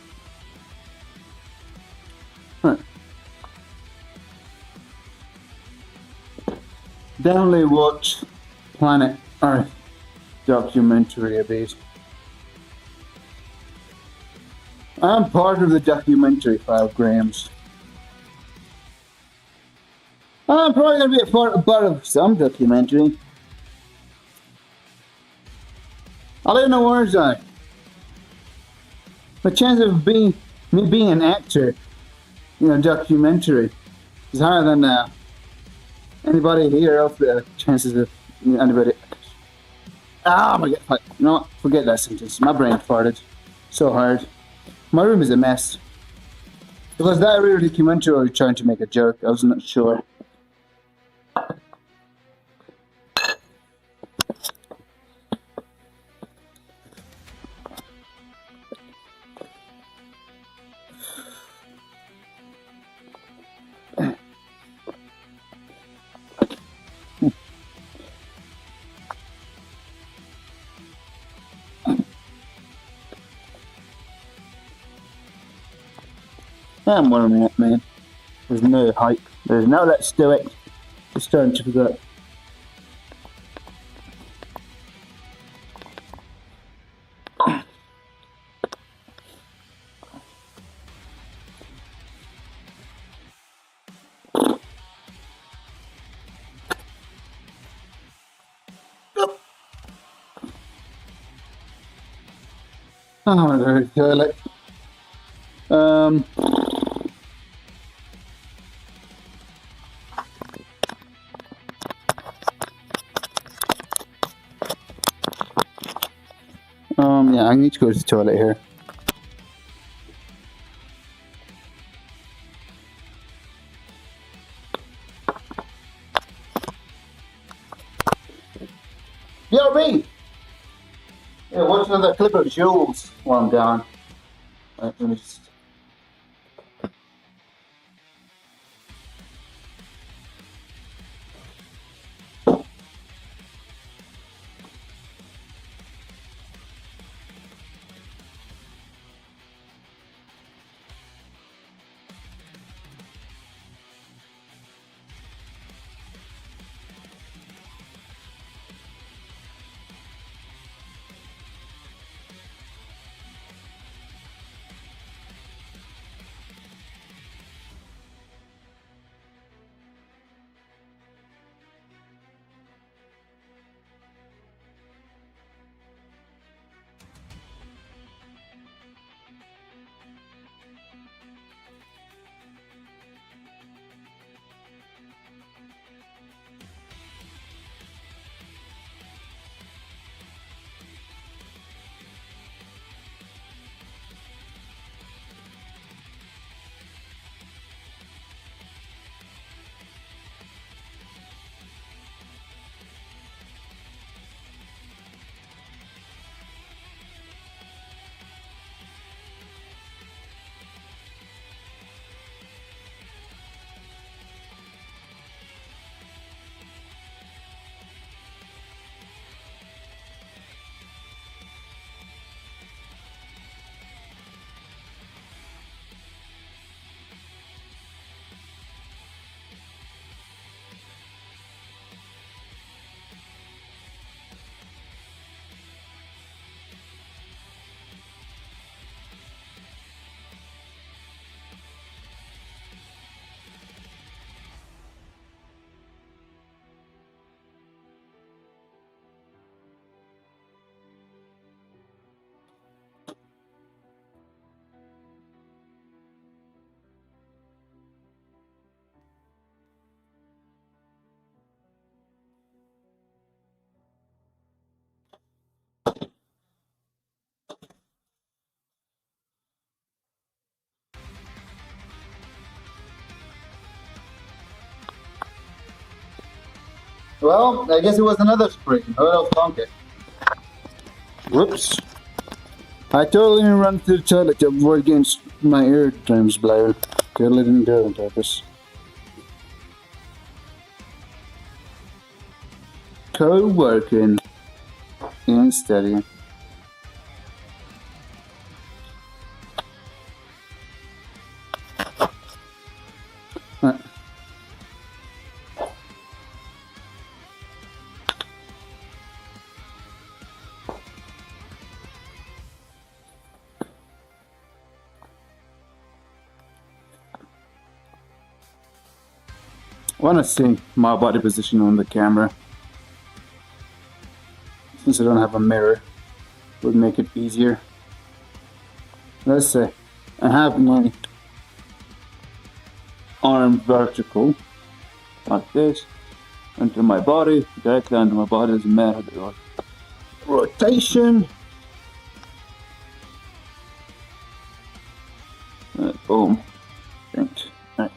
Right. Definitely watch Planet Earth documentary a bit. I'm part of the documentary 5 grams. I'm probably going to be a part of some documentary. I don't know words on it. The chance of me being an actor in a documentary is higher than anybody here else. The chances of anybody. Oh my god! You know what? Forget that sentence. My brain farted so hard. My room is a mess. Was that a real documentary or are you trying to make a joke? I was not sure. I'm warming up, man. There's no hype. There's no let's do it. It's starting to forget. Oh, I'm gonna go to the toilet. Yeah, I need to go to the toilet here. Yo, me! Yeah, watch another clip of Jules while I'm down. Right, let me just... Well, I guess it was another spring. Oh, funky. Whoops. I totally ran to the toilet to avoid getting my eardrums blown. Totally didn't do it on purpose. Co-working and studying. want to see my body position on the camera. Since I don't have a mirror, would make it easier. Let's say I have my arm vertical, like this, into my body, directly under my body. Doesn't matter the rotation. Boom. Right. Right.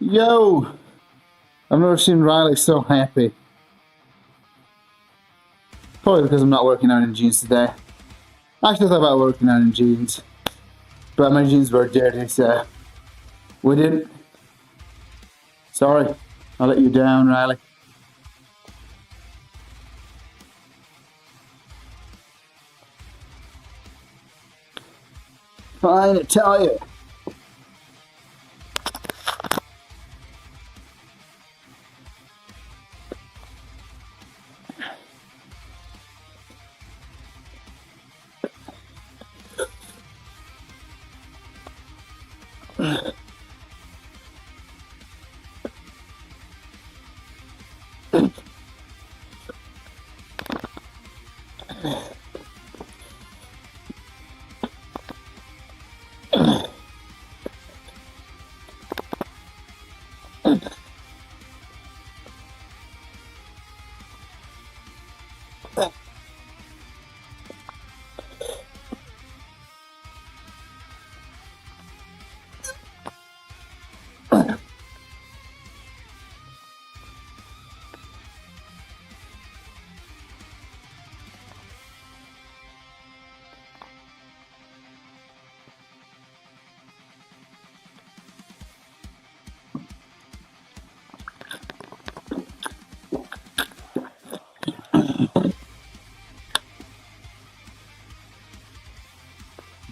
Yo! I've never seen Riley so happy. Probably because I'm not working out in jeans today. I actually thought about working out in jeans, but my jeans were dirty, so we didn't. Sorry, I let you down, Riley. Fine, I tell you.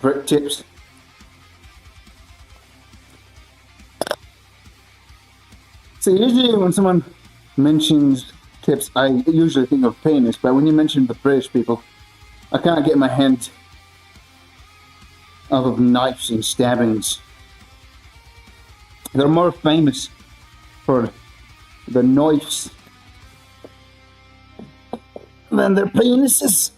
Brick tips. So usually when someone mentions tips, I usually think of penis, but when you mention the British people, I can't get my hand out of knives and stabbings. They're more famous for the knives than their penises.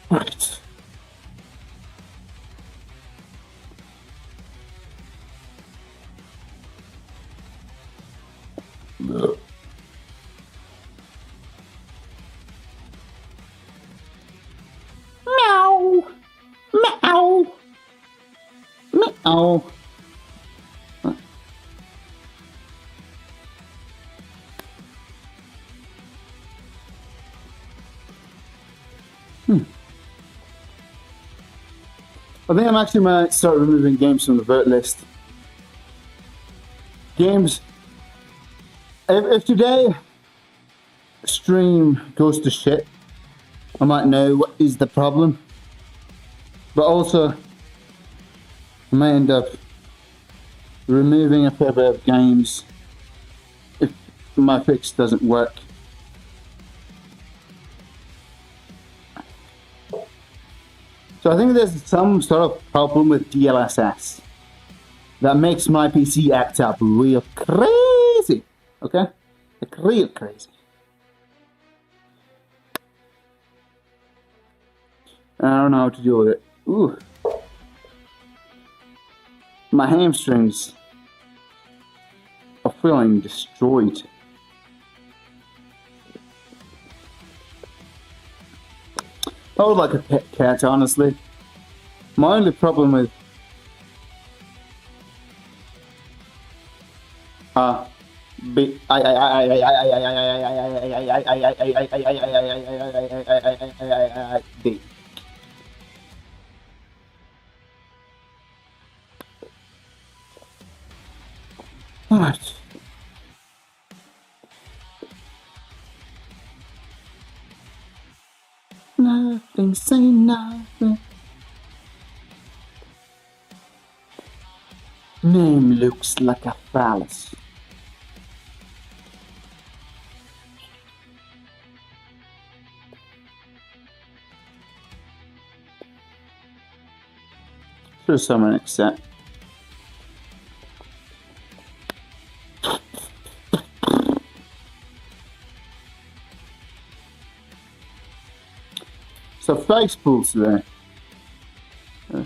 Right. Meow. Meow. Meow. I think I'm actually might start removing games from the vote list. Games. If today stream goes to shit, I might know what is the problem. But also, I may end up removing a fair bit of games if my fix doesn't work. So I think there's some sort of problem with DLSS that makes my PC act up real crazy. Okay? Like real crazy. I don't know how to deal with it. Ooh. My hamstrings are feeling destroyed. I would like a pet cat, honestly. My only problem with Alright. Nothing, say nothing. Name looks like a phallus. Should someone accept. So face pulls there. Are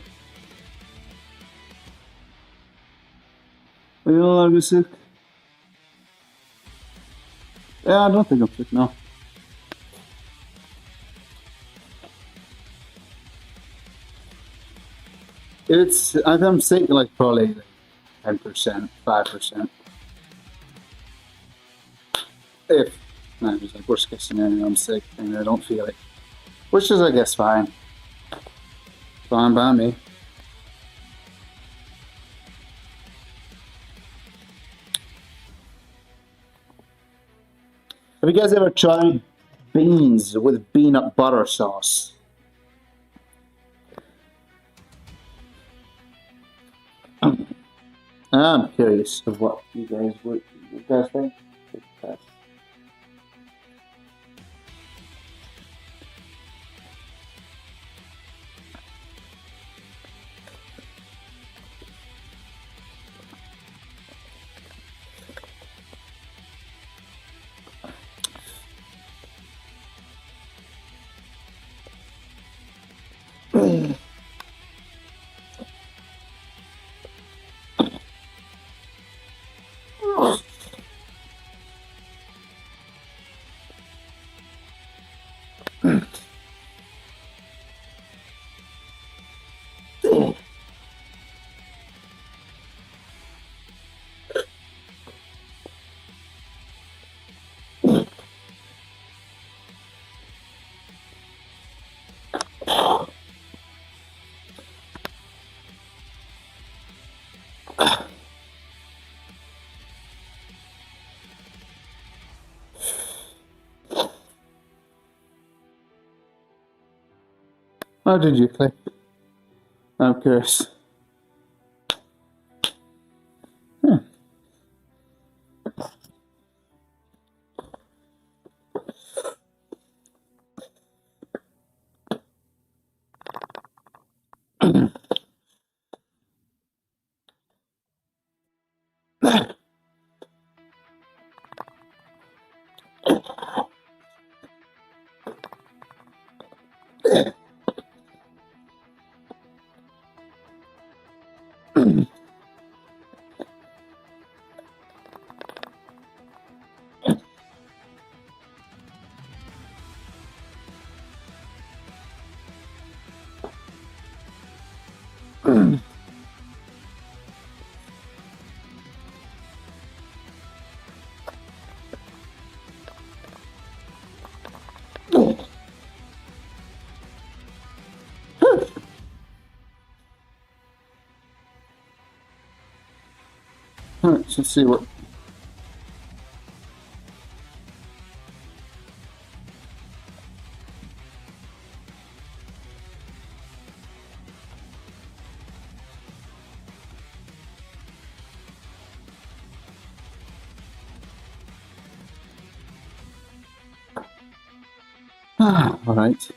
you no longer sick? Yeah, I don't think I'm sick now. I'm sick like probably 10%, 5%. If, no, it's like worst case scenario, I'm sick and I don't feel it. Which is, I guess, fine. Fine by me. Have you guys ever tried beans with peanut butter sauce? I'm curious of what you guys think. How did you click? I'm curious. Let's see what. All right.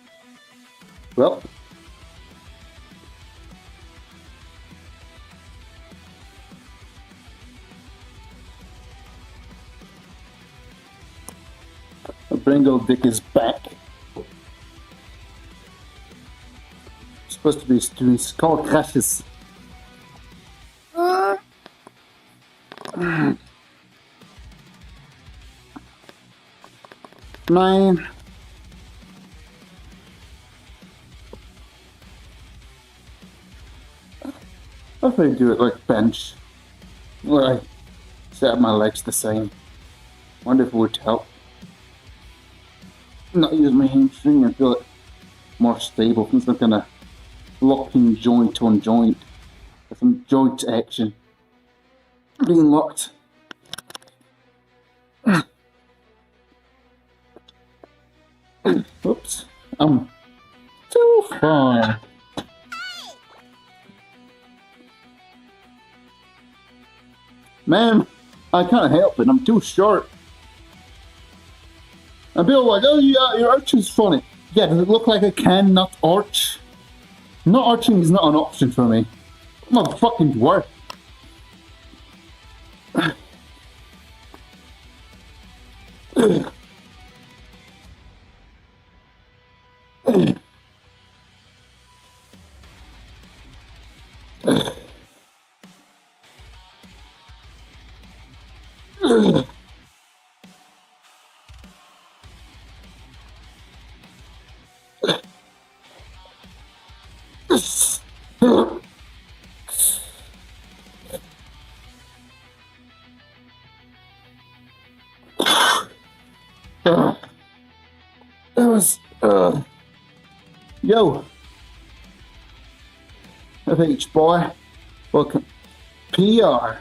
Well. Bringle Dick is back. Supposed to be doing skull crashes. Nine. What if I do it like bench? Where I set up my legs the same. Wonder if it would help. Not use my hamstring and feel it more stable from some kind of locking joint on joint. With some joint action. Being locked. Oops. I'm too far. Man, I can't help it. I'm too short. And people are like, oh yeah, your arch is funny. Yeah, does it look like I can not arch? Not arching is not an option for me. It's not fucking work. That was yo, FH boy, welcome. PR.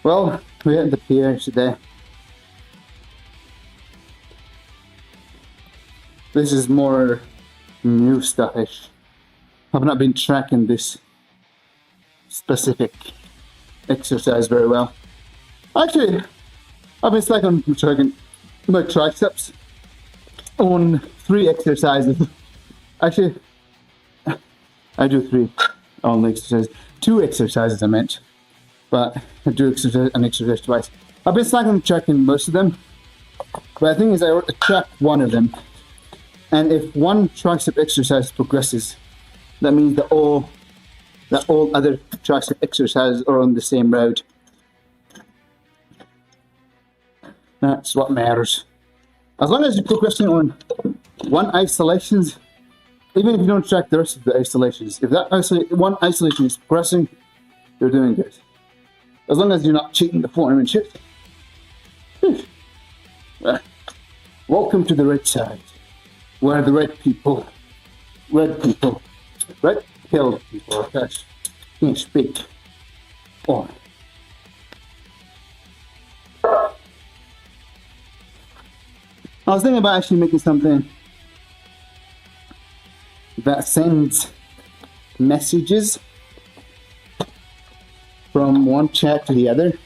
Well, we had the PR today. This is more new stuffish. I've not been tracking this specific exercise very well. Actually, I've been slacking on tracking my triceps on 3 exercises. Actually, I do 3 only exercises. 2 exercises I meant. But I do an exercise twice. I've been slacking on tracking most of them. But the thing is, I want to track one of them. And if one tricep exercise progresses, that means that all other tricep exercises are on the same road. That's what matters. As long as you're progressing on one isolations, even if you don't track the rest of the isolations, if that one isolation is progressing, you're doing good. As long as you're not cheating the form and shit. Welcome to the red side, where the red pilled people, can't speak. Oh. I was thinking about actually making something that sends messages from one chat to the other.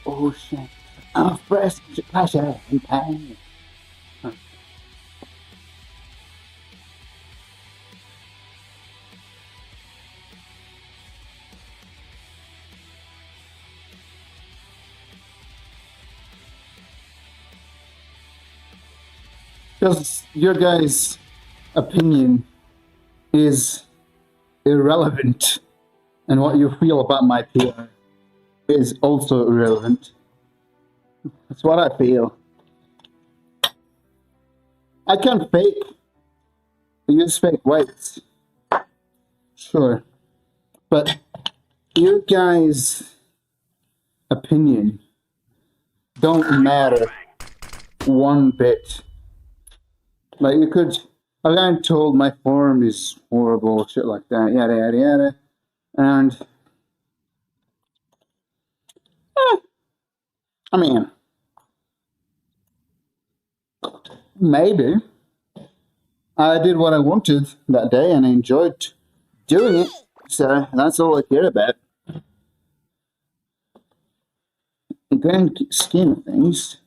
Oh shit. I'm fresh pleasure and pain. Because your guys' opinion is irrelevant, and what you feel about my PR is also irrelevant. That's what I feel. I can use fake weights, sure, but you guys' opinion don't matter one bit. Like you could, I've gotten told my form is horrible, shit like that, yada yada yada, and I mean, maybe I did what I wanted that day and I enjoyed doing it, so that's all I care about. In the grand scheme of things,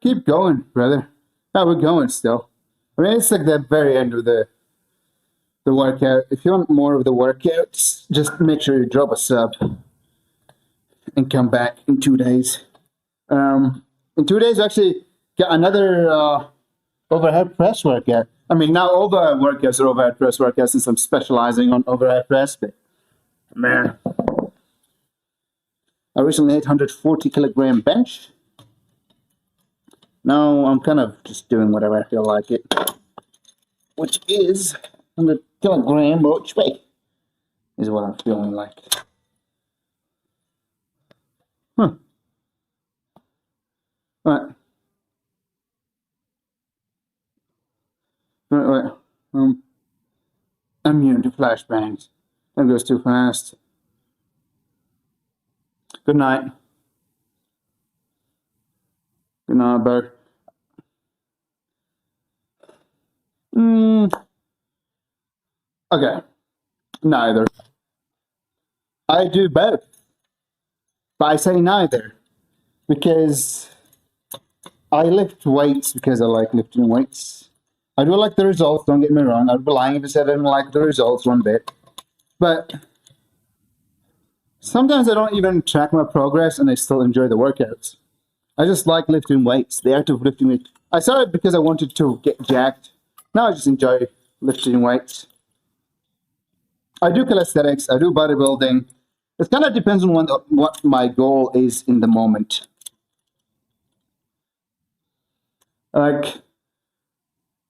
keep going, brother. Yeah, we're going still. I mean, it's like the very end of the workout. If you want more of the workouts, just make sure you drop a sub and come back in 2 days. In 2 days, actually get another overhead press workout. I mean, now all the workouts are overhead press workouts since I'm specializing on overhead press. But man, I recently ate 140 kilogram bench. Now I'm kind of just doing whatever I feel like it, which is 100 kilogram each way, is what I'm feeling like. Huh. Right. Right. Immune to flashbangs. That goes too fast. Good night. Good night, Bert. Okay. Neither. I do both. But I say neither. Because I lift weights because I like lifting weights. I do like the results, don't get me wrong. I'd be lying if I said I didn't like the results one bit. But sometimes I don't even track my progress and I still enjoy the workouts. I just like lifting weights, the act of lifting weights. I started because I wanted to get jacked. Now I just enjoy lifting weights. I do calisthenics, I do bodybuilding. It kind of depends on what my goal is in the moment. Like,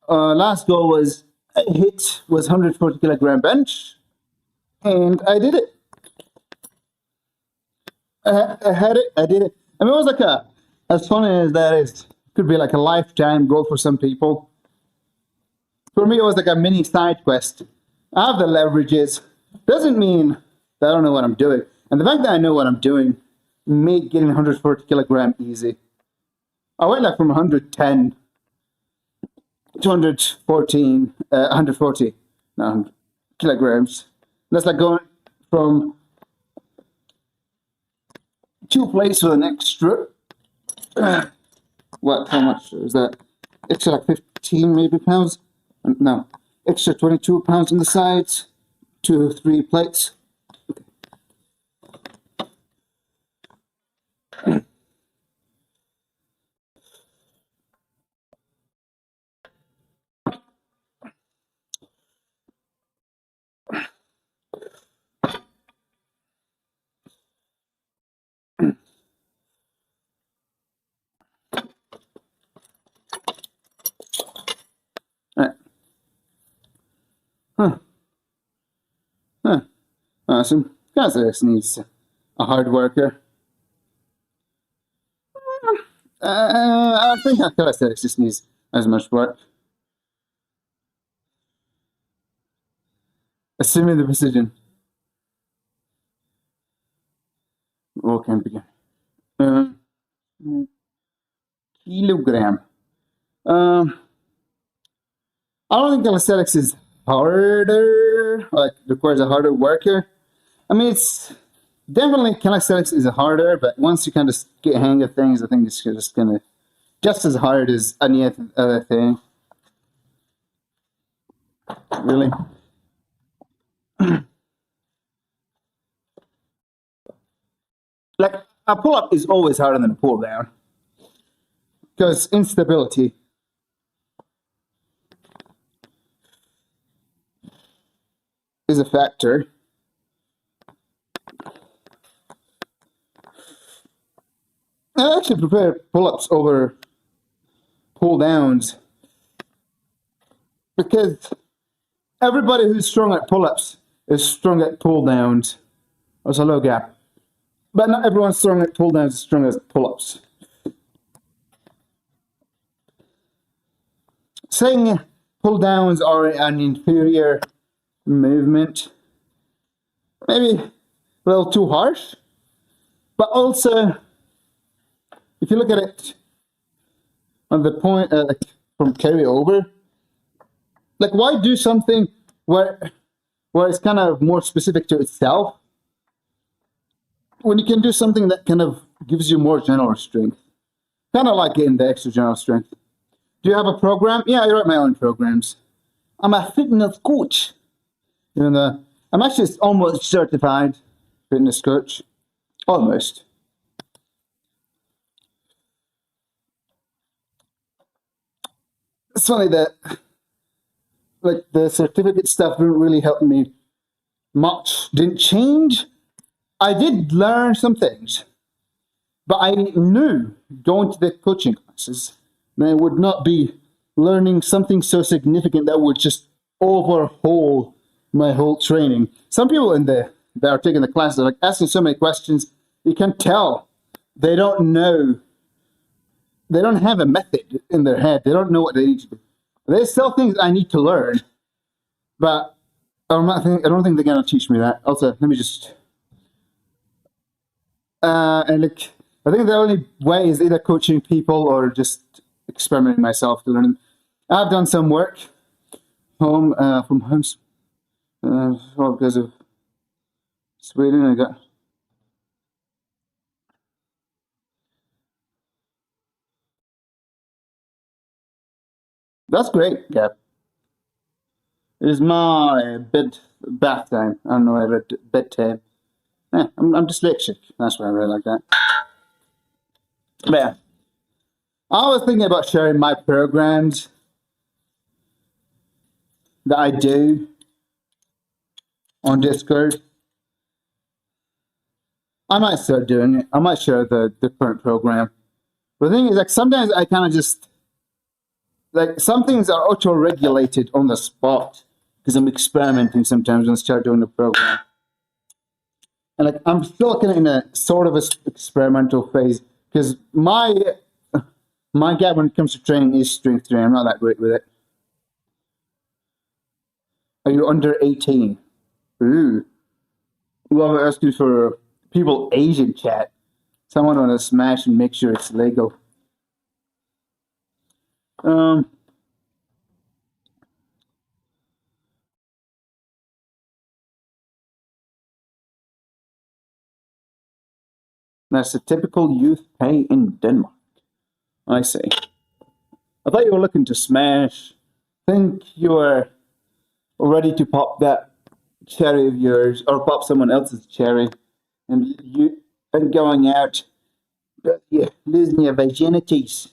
last goal was 140 kilogram bench, and I did it. I had it. I did it. I mean, it was like as funny as that is, could be like a lifetime goal for some people. For me, it was like a mini side quest. I have the leverages. Doesn't mean that I don't know what I'm doing. And the fact that I know what I'm doing made getting 140 kilogram easy. I went like from 110 to 140 kilograms. That's like going from 2 plates with an extra. What? How much is that? Extra like 15 maybe pounds? No, extra 22 pounds on the sides. 2 or 3 plates. Right. Huh. Awesome. Kazakh needs a hard worker. I think Calisthenics just needs as much work. Assuming the precision. What can begin? Kilogram. I don't think calisthenics is harder, like requires a harder worker. I mean, it's definitely calisthenics is harder, but once you kind of get a hang of things, I think it's just gonna just as hard as any other thing. Really. Like a pull up is always harder than a pull down because instability. Is a factor. I actually prefer pull-ups over pull downs, because everybody who's strong at pull-ups is strong at pull downs. There's a low gap. But not everyone's strong at pull downs as strong as pull-ups. Saying pull downs are an inferior movement, maybe a little too harsh. But also, if you look at it on the point, like from carryover, like why do something where it's kind of more specific to itself when you can do something that kind of gives you more general strength? Kind of like getting the extra general strength. Do you have a program? Yeah, I write my own programs. I'm a fitness coach. I'm actually almost certified fitness coach. Almost. It's funny that like the certificate stuff didn't really help me much. Didn't change. I did learn some things, but I knew going to the coaching classes that I would not be learning something so significant that would just overhaul my whole training. Some people that are taking the classes are like asking so many questions. You can tell they don't know. They don't have a method in their head. They don't know what they need to do. There's still things I need to learn, but I don't think they're gonna teach me that. Also, let me just. And like, I think the only way is either coaching people or just experimenting myself to learn. I've done some work from home, well, because of Sweden. I got. That's great, Gab. It is my bath time. I don't know, I read bedtime. Yeah, I'm dyslexic. That's why I really like that. But yeah, I was thinking about sharing my programs that I do on Discord. I might start doing it. I might share the current program. But the thing is, like, sometimes I kind of just, like, some things are auto-regulated on the spot because I'm experimenting sometimes when I start doing the program. And like, I'm still kind of in a sort of a experimental phase because my gap when it comes to training is strength training. I'm not that great with it. Are you under 18? Ooh. Well, I'm asking for people Asian chat. Someone want to smash and make sure it's legal. That's a typical youth pay in Denmark. I see. I thought you were looking to smash. Think you were ready to pop that cherry of yours, or pop someone else's cherry, and going out, but you're losing your virginities.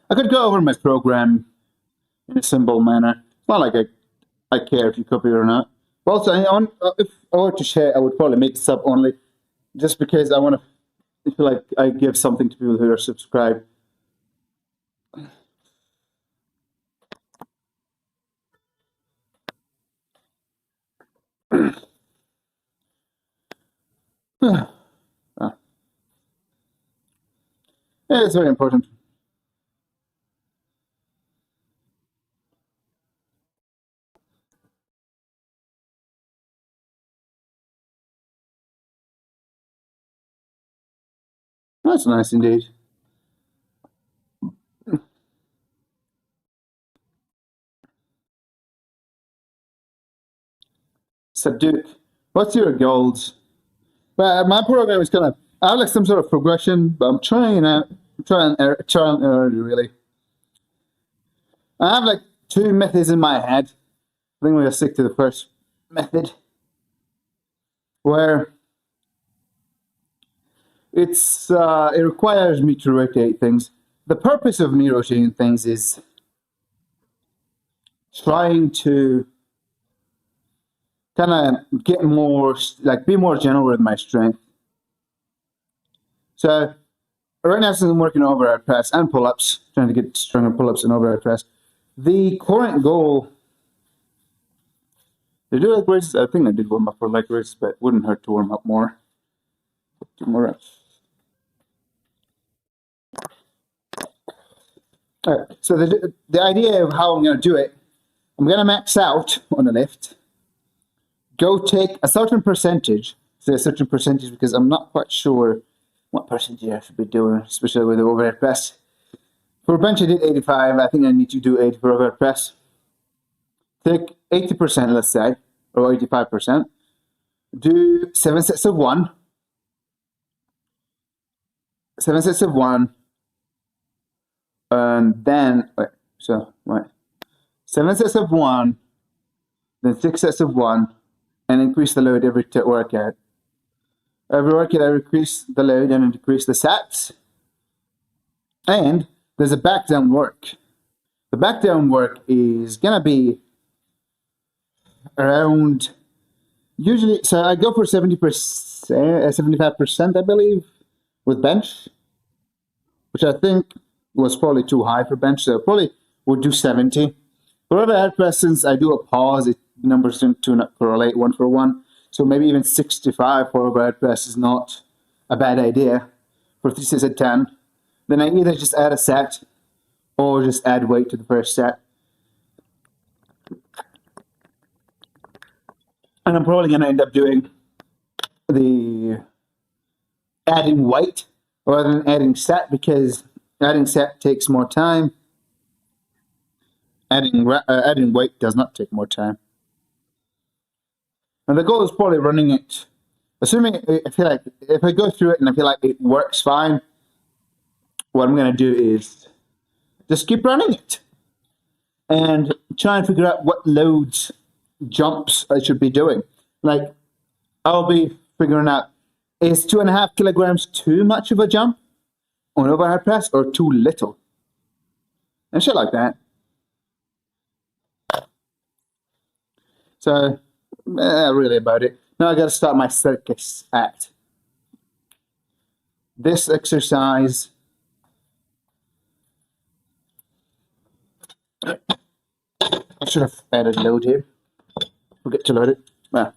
I could go over my program in a simple manner. It's not like I care if you copy it or not. But also, if I were to share, I would probably make sub only, just because I want to feel like I give something to people who are subscribed. Yeah, it's very important. That's nice indeed. So, Duke, what's your goals? Well, my program is kind of, I have like some sort of progression, but I'm trying out, trial and error, really. I have like two methods in my head. I think we're gonna stick to the first method, where it requires me to rotate things. The purpose of me rotating things is trying to kind of get more, like, be more general with my strength. So right now, since I'm working overhead press and pull-ups, trying to get stronger pull-ups and overhead press, the current goal. They do leg raises. I think I did warm up for leg raises, but it wouldn't hurt to warm up more. 2 more reps. All right. So the idea of how I'm going to do it, I'm going to max out on the lift. Go take a certain percentage. Say a certain percentage because I'm not quite sure what percentage I should be doing, especially with the overhead press. For bench, I did 85. I think I need to do 80 for overhead press. Take 80%, let's say, or 85%. Do 7 sets of 1. 7 sets of 1. And then, 7 sets of 1, then 6 sets of 1, and increase the load every workout. Every workout, I increase the load and decrease the sets. And there's a back down work. The back down work is gonna be around, usually, so I go for 70%, 75%, I believe, with bench, which I think was probably too high for bench, so probably would do 70. For overhead press, since I do a pause, numbers do not correlate 1 for 1. So maybe even 65 for overhead press is not a bad idea. For 3 sets of 10, then I either just add a set or just add weight to the first set. And I'm probably going to end up doing the adding weight rather than adding set, because adding set takes more time. Adding weight does not take more time. And the goal is probably running it, assuming I feel like if I go through it and I feel like it works fine, what I'm going to do is just keep running it and try and figure out what loads, jumps I should be doing. Like, I'll be figuring out, is 2.5 kilograms too much of a jump on overhead press or too little? And shit like that. So, really about it. Now I got to start my circus act. This exercise, I should have added load here. Forget to load it. Ah.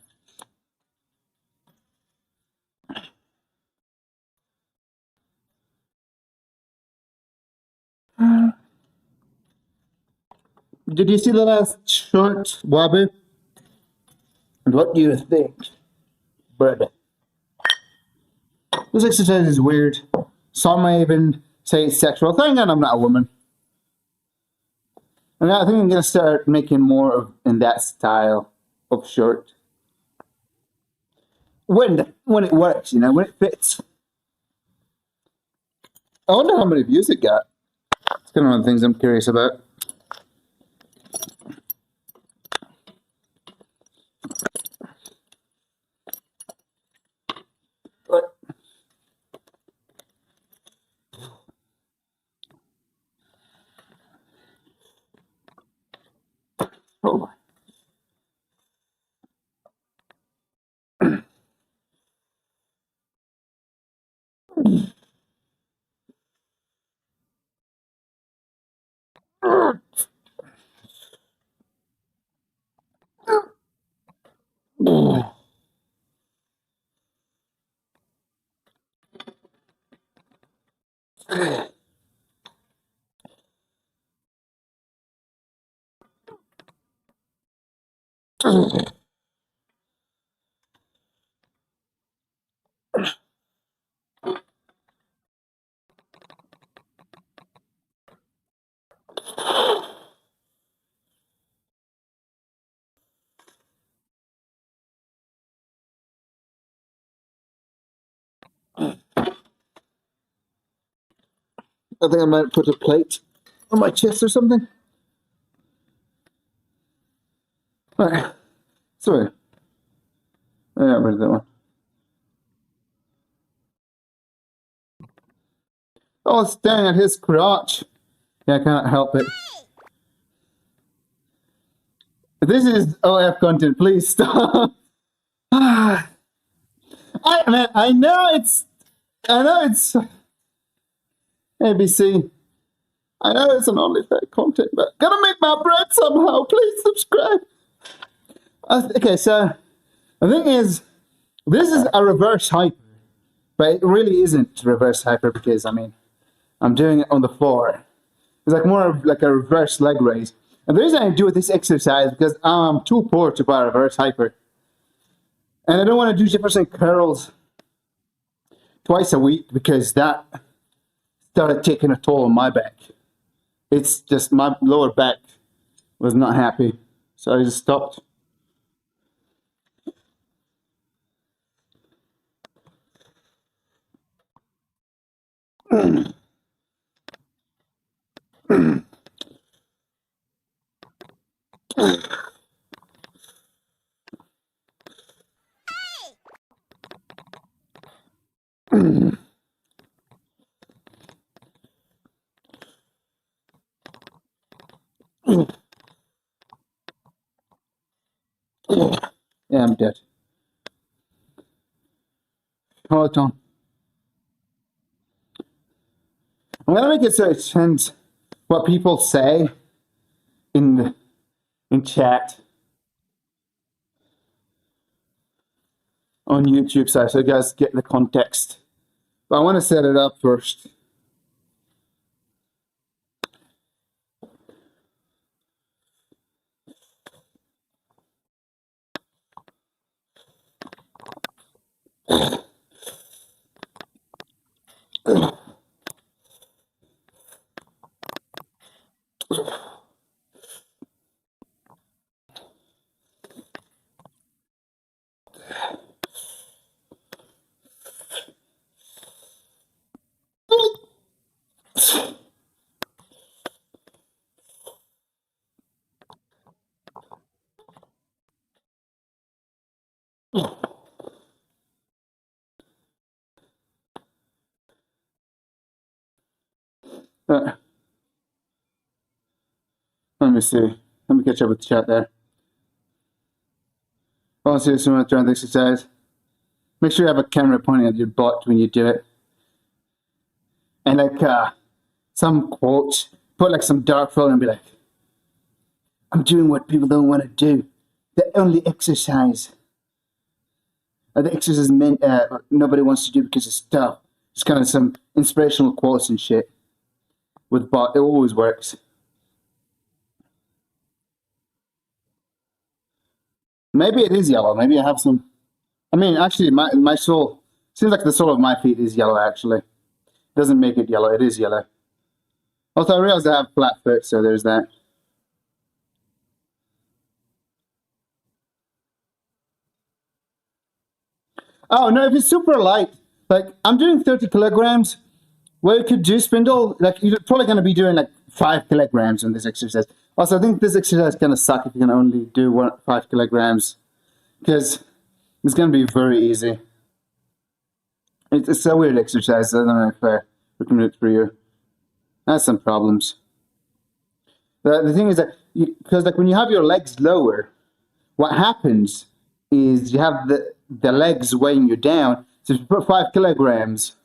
Did you see the last short, Wabu? And what do you think, brother? This exercise is weird. Some may even say it's sexual thing, and I'm not a woman. And I think I'm gonna start making more of in that style of short. When it works, when it fits. I wonder how many views it got. It's kind of one of the things I'm curious about. Oh. I think I might put a plate on my chest or something. Alright. Sorry. I got rid of that one. Oh, it's staring at his crotch. Yeah, I can't help it. This is OF content. Please stop. I know it's ABC. I know it's an OnlyFans content, but gotta make my bread somehow. Please subscribe. Okay, so the thing is, this is a reverse hyper, but it really isn't reverse hyper because I'm doing it on the floor. It's like more of like a reverse leg raise. And the reason I do this exercise because I'm too poor to buy a reverse hyper, and I don't want to do Jefferson curls twice a week because that started taking a toll on my back. It's just my lower back was not happy, so I just stopped. Yeah, I'm dead. Hold on. I'm gonna make it so it sends what people say in chat on YouTube, so you guys get the context. But I want to set it up first. Let me see. Let me catch up with the chat there. I want to see someone trying the exercise. Make sure you have a camera pointing at your butt when you do it. And like some quotes, put like some dark filter and be like, I'm doing what people don't want to do. The only exercise. The exercise meant nobody wants to do because it's tough. It's kind of some inspirational quotes and shit. With bot, it always works. Maybe it is yellow. Maybe I have some. Actually, my sole seems like the sole of my feet is yellow. Actually, doesn't make it yellow. It is yellow. Also, I realized I have flat foot, so there's that. Oh no! If it's super light, like I'm doing 30 kilograms, well, you could do spindle. Like you're probably going to be doing like 5 kilograms on this exercise. Also, I think this exercise is going to suck if you can only do 5 kilograms, because it's going to be very easy. It's a weird exercise. I don't know if I recommend it for you. Has some problems. The thing is that because like when you have your legs lower, what happens is you have the legs weighing you down. So if you put 5 kilograms,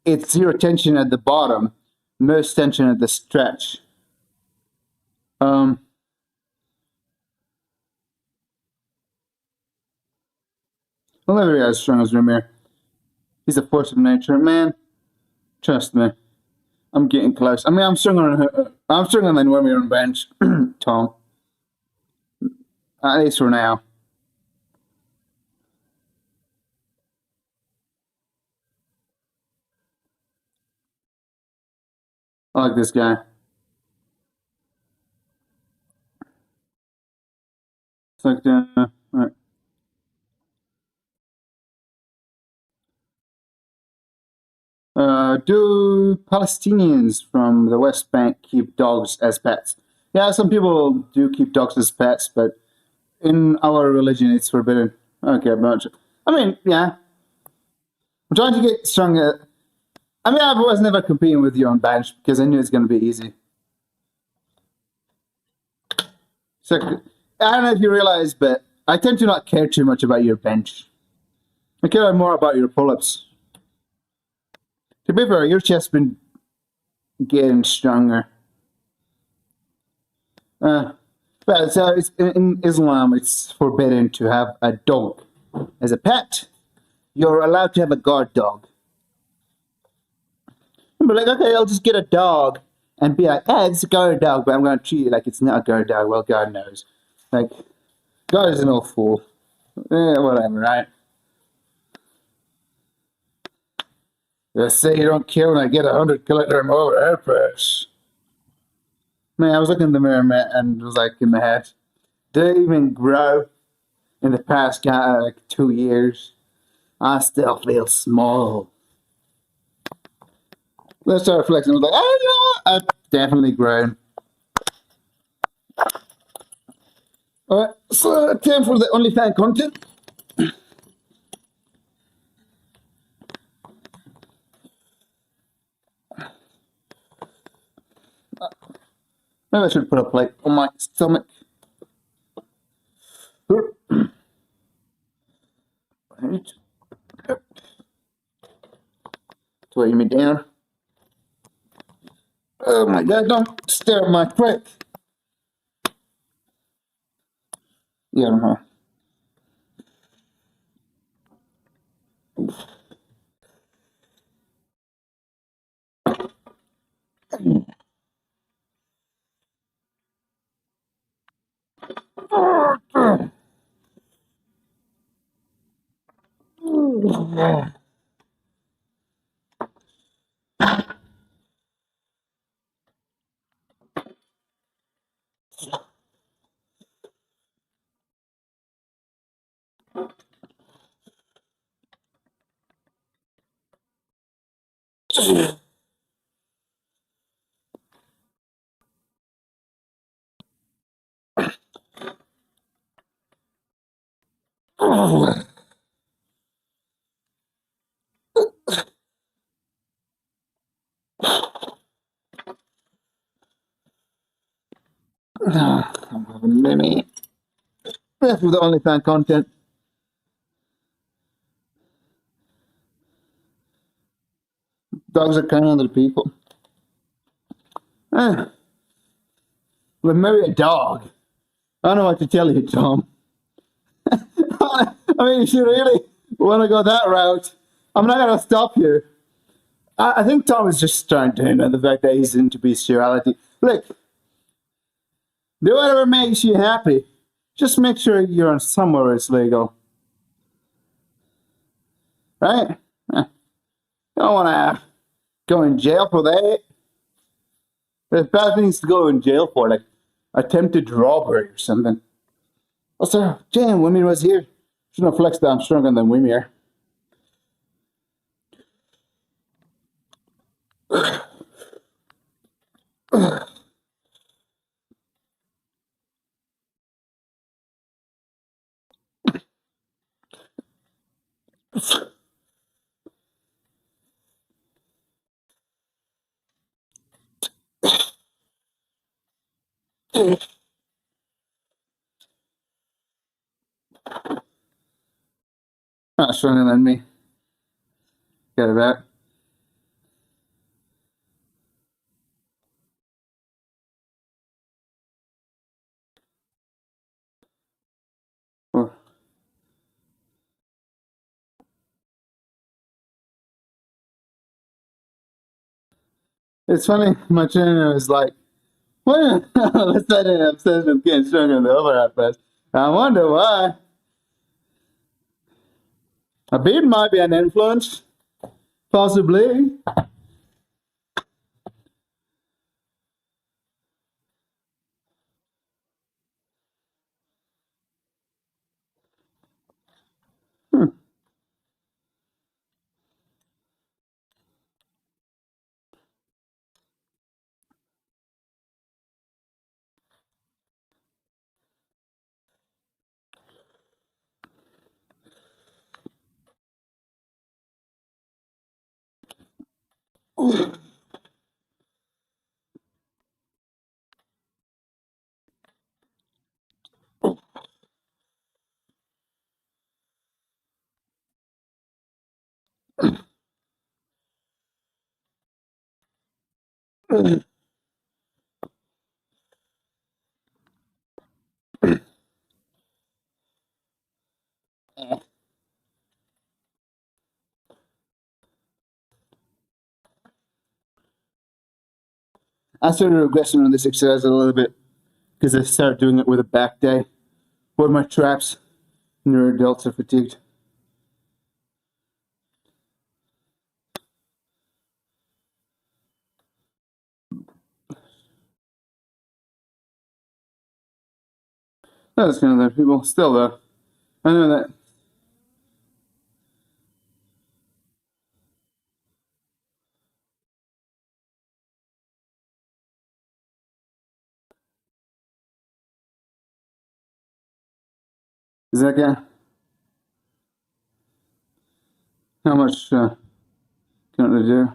it's zero tension at the bottom, most tension at the stretch. I'll never be as strong as Ramir. He's a force of nature, man. Trust me. I'm getting close. I'm stronger than when we were on bench, Tom. At least for now. I like this guy. It's like right. Do Palestinians from the West Bank keep dogs as pets? Yeah, some people do keep dogs as pets, but in our religion it's forbidden. Okay, but yeah. I'm trying to get stronger. I was never competing with you on bench because I knew it's going to be easy. So, I don't know if you realize, but I tend to not care too much about your bench. I care more about your pull-ups. To be fair, your chest's been getting stronger. Well, so in Islam, it's forbidden to have a dog as a pet. You're allowed to have a guard dog. But like, okay, I'll just get a dog and be like, hey, it's a guard dog, but I'm going to treat it like it's not a guard dog. Well, God knows. Like, God is an old fool. Whatever, right? They say you don't care when I get 100 kg over airpress. Man, I was looking in the mirror and it was like in my head, did it even grow in the past like 2 years? I still feel small. Let's start flexing. I was like, oh, you know what? I've definitely grown. All right, so time for the OnlyFans content. Maybe I should put a plate on my stomach. Right. To weigh me down. Oh my God, don't stare at my prick. Yeah, I don't know. I'm having many. That's for the OnlyFans content. Dogs are kind of people. Eh, we marry a dog. I don't know what to tell you, Tom. I mean, if you really want to go that route, I'm not going to stop you. I think Tom is just trying to hint at the fact that he's into bestiality. Look, do whatever makes you happy. Just make sure you're on somewhere where it's legal. Right? You don't want to go in jail for that. There's bad things to go in jail for, like attempted robbery or something. Also, Jan, Wimmy was here. Shouldn't have flexed that I'm stronger than Wimmy here. Not stronger than me. Get it back. Oh. It's funny, my trainer is like, well, all of a sudden I'm obsessed with getting stronger in the overhead press. I wonder why. A beard might be an influence, possibly. Hmm. I started regressing on this exercise a little bit because I started doing it with a back day where my traps and rear delts are fatigued. That's kind of the people. Still though, I know that. Is that guy? How much can I do?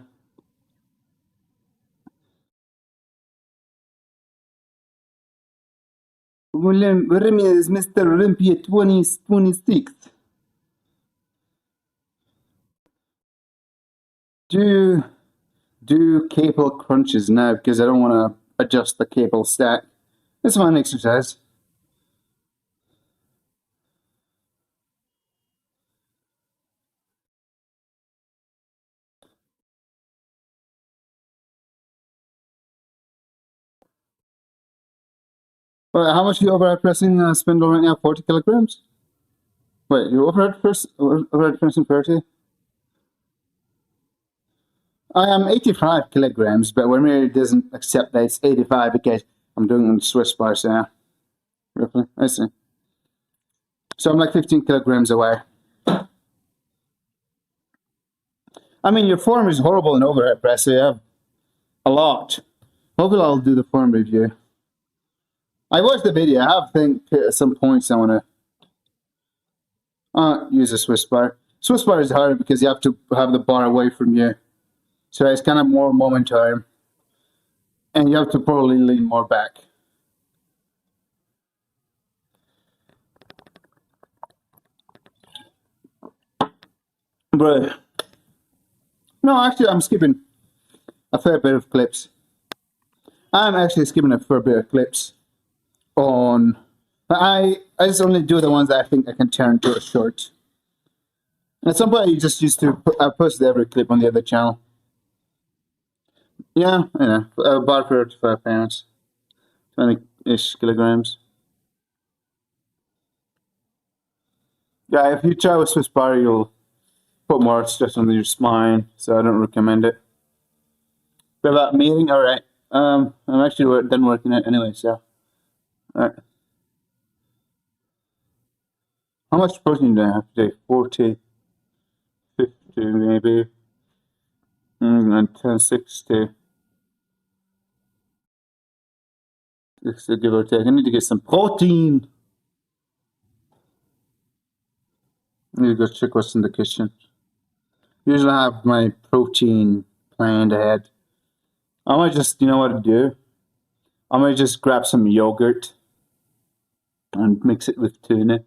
William is Mr. Olympia 2026. Do cable crunches now because I don't want to adjust the cable stack. It's fun exercise. Well, how much you overhead pressing spindle right now? 40 kilograms? Wait, you overhead pressing 30? I am 85 kilograms, but when it doesn't accept that it's 85 because I'm doing it on Swiss bars now. Roughly, I see. So I'm like 15 kilograms away. I mean, your form is horrible in overhead press, so you have a lot. Hopefully I'll do the form review. I watched the video. I have some points I want to use a Swiss bar. Swiss bar is harder because you have to have the bar away from you. So it's kind of more momentary. And you have to probably lean more back. But no, actually, I'm skipping a fair bit of clips. I'm actually skipping a fair bit of clips on. I just only do the ones that I think I can turn to a short. At some point, I just used to post every clip on the other channel. Yeah, about 35 pounds, 20-ish kilograms. Yeah, if you try with Swiss bar, you'll put more stress on your spine, so I don't recommend it. But about meeting, all right. I'm actually done working it anyway, so. All right. How much protein do I have today? 40, 50 maybe. And 10, 60. 60 give or take. I need to get some protein. I need to go check what's in the kitchen. Usually I have my protein planned ahead. I might just, you know what to do? I might just grab some yogurt and mix it with tuna.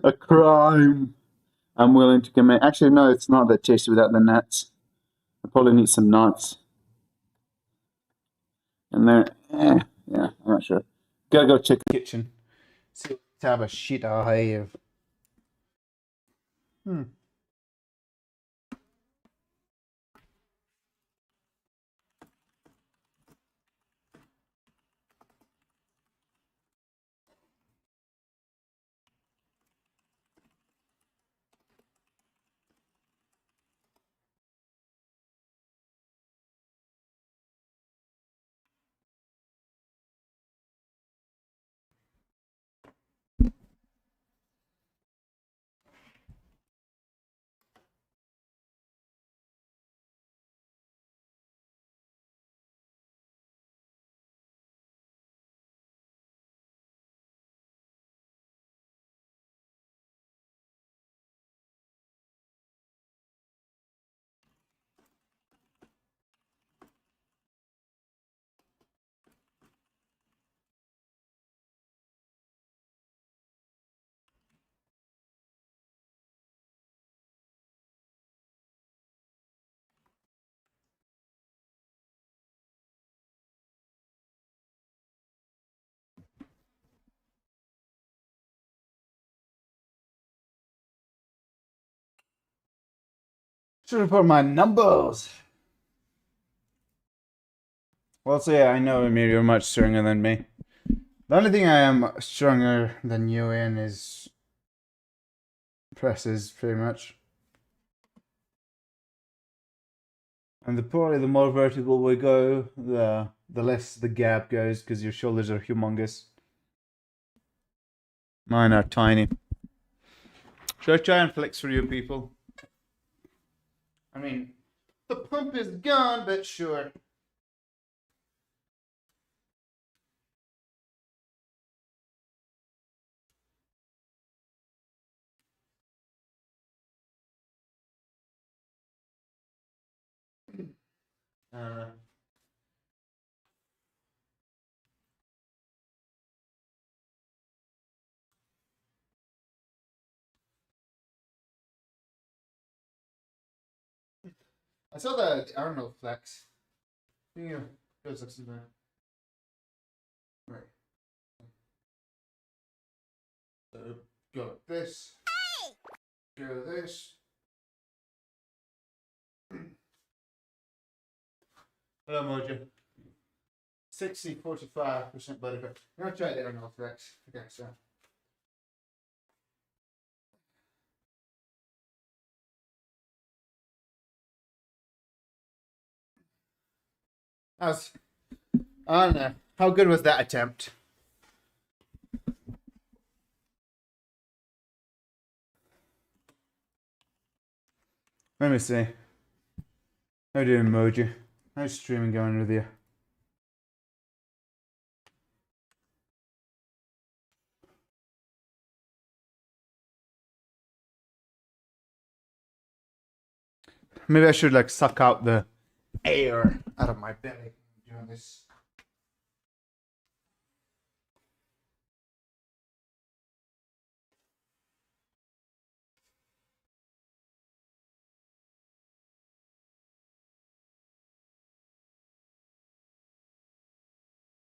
A crime I'm willing to commit. Actually, no, it's not that tasty without the nuts. I probably need some nuts. And there, yeah, I'm not sure. Gotta go check the kitchen. See what type of shit I have. Should report my numbers. Well, so yeah, I know, Amir, you're much stronger than me. The only thing I am stronger than you in is presses, pretty much. And probably the more vertical we go, the less the gap goes, because your shoulders are humongous. Mine are tiny. Should I try and flex for you people? I mean, the pump is gone, but sure. Uh, I saw the Arnold flex. Yeah, goes like something. Right. So go like this. Go this. Hello, Mojo. 45% body fat. I'm gonna try the Arnold flex. Okay, so. I don't know. How good was that attempt? Let me see. How you doing, Mojo? How's streaming going with you? Maybe I should like suck out the air out of my belly doing this.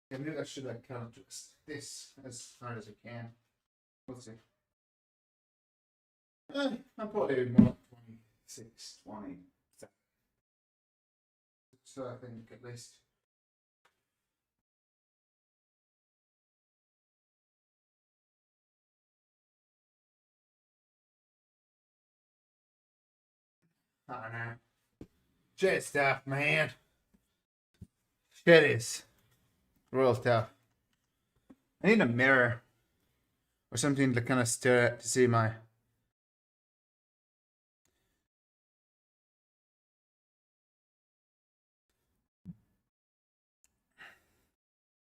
Yeah, maybe I should like kind of twist this as hard as I can. We'll see. I'm probably more 26, 20. So I think at least. I don't know. Shit stuff, man. Shit is real tough. I need a mirror or something to kind of stare at to see my.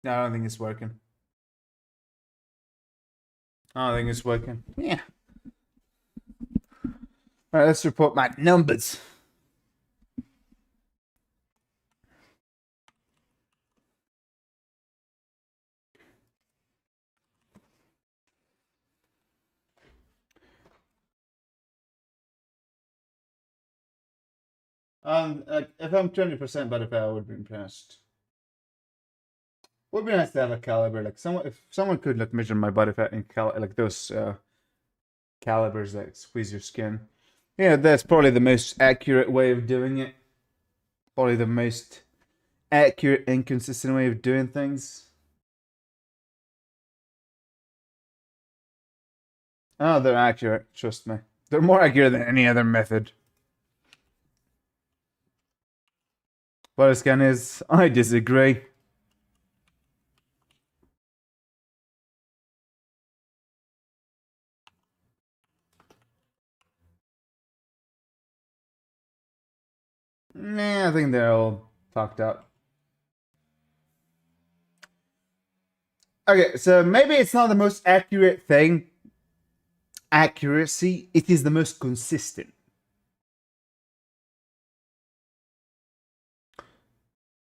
No, I don't think it's working. I don't think it's working. Yeah. All right, let's report my numbers. If I'm 20% better pay, I would be impressed. Would be nice to have a caliber, like someone. If someone could like measure my body fat in like those calibers that squeeze your skin. Yeah, that's probably the most accurate way of doing it. Probably the most accurate and consistent way of doing things. Oh, they're accurate. Trust me, they're more accurate than any other method. Body scan is. I disagree. Nah, I think they're all fucked up. Okay, so maybe it's not the most accurate thing. Accuracy, it is the most consistent.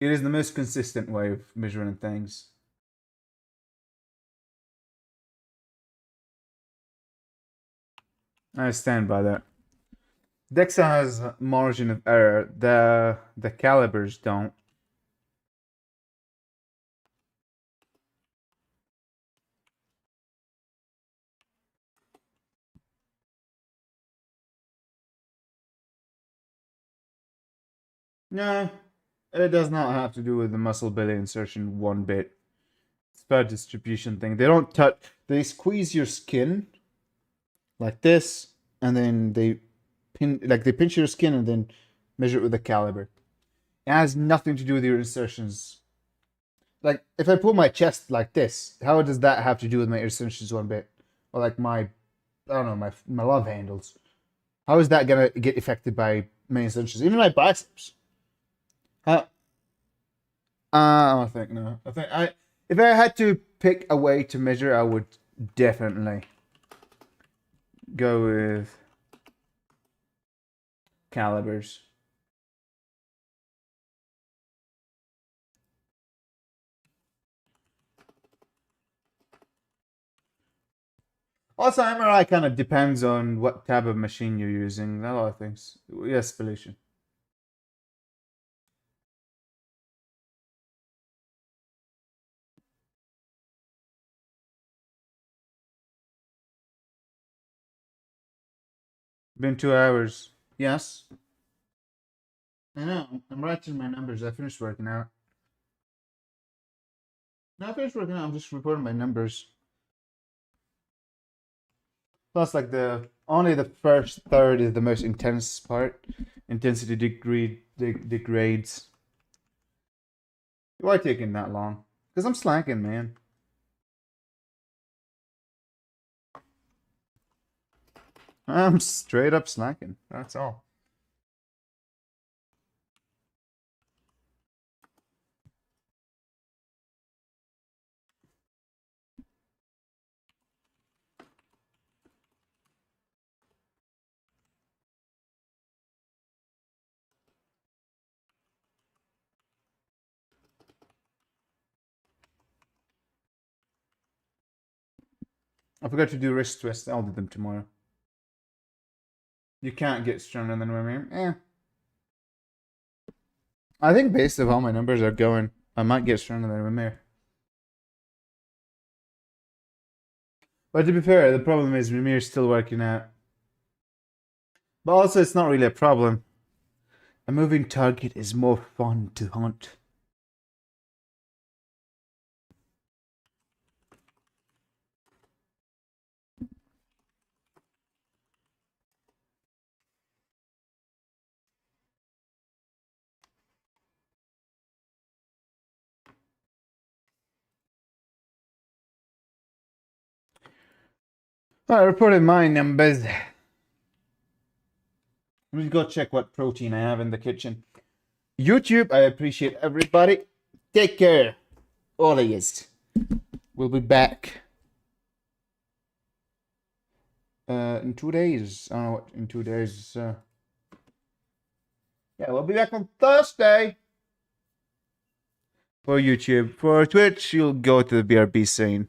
It is the most consistent way of measuring things. I stand by that. DEXA has margin of error. The calibers don't. No, it does not have to do with the muscle belly insertion one bit. It's about distribution thing. They don't touch. They squeeze your skin like this, and then they pinch your skin and then measure it with a caliber. It has nothing to do with your insertions. Like if I pull my chest like this, how does that have to do with my insertions one bit? Or like I don't know, my love handles. How is that gonna get affected by my insertions? Even my biceps. I think no. If I had to pick a way to measure, I would definitely go with calibers. Also, MRI kind of depends on what type of machine you're using. A lot of things. Yes, Felicia. Been 2 hours. Yes. I know. I'm writing my numbers. I finished working out. No, I finished working out. I'm just reporting my numbers. Plus, like only the first third is the most intense part. Intensity degrades. Why taking that long? Because I'm slacking, man. I'm straight up slacking. That's all. I forgot to do wrist twists. I'll do them tomorrow. You can't get stronger than women. I think based on how my numbers are going, I might get stronger than Ramir. But to be fair, the problem is Ramir's still working out. But also, it's not really a problem. A moving target is more fun to hunt. I reported my numbers. Let me go check what protein I have in the kitchen. YouTube, I appreciate everybody. Take care. All of yous. We'll be back in 2 days. I don't know what in 2 days. Yeah, we'll be back on Thursday for YouTube. For Twitch, you'll go to the BRB scene.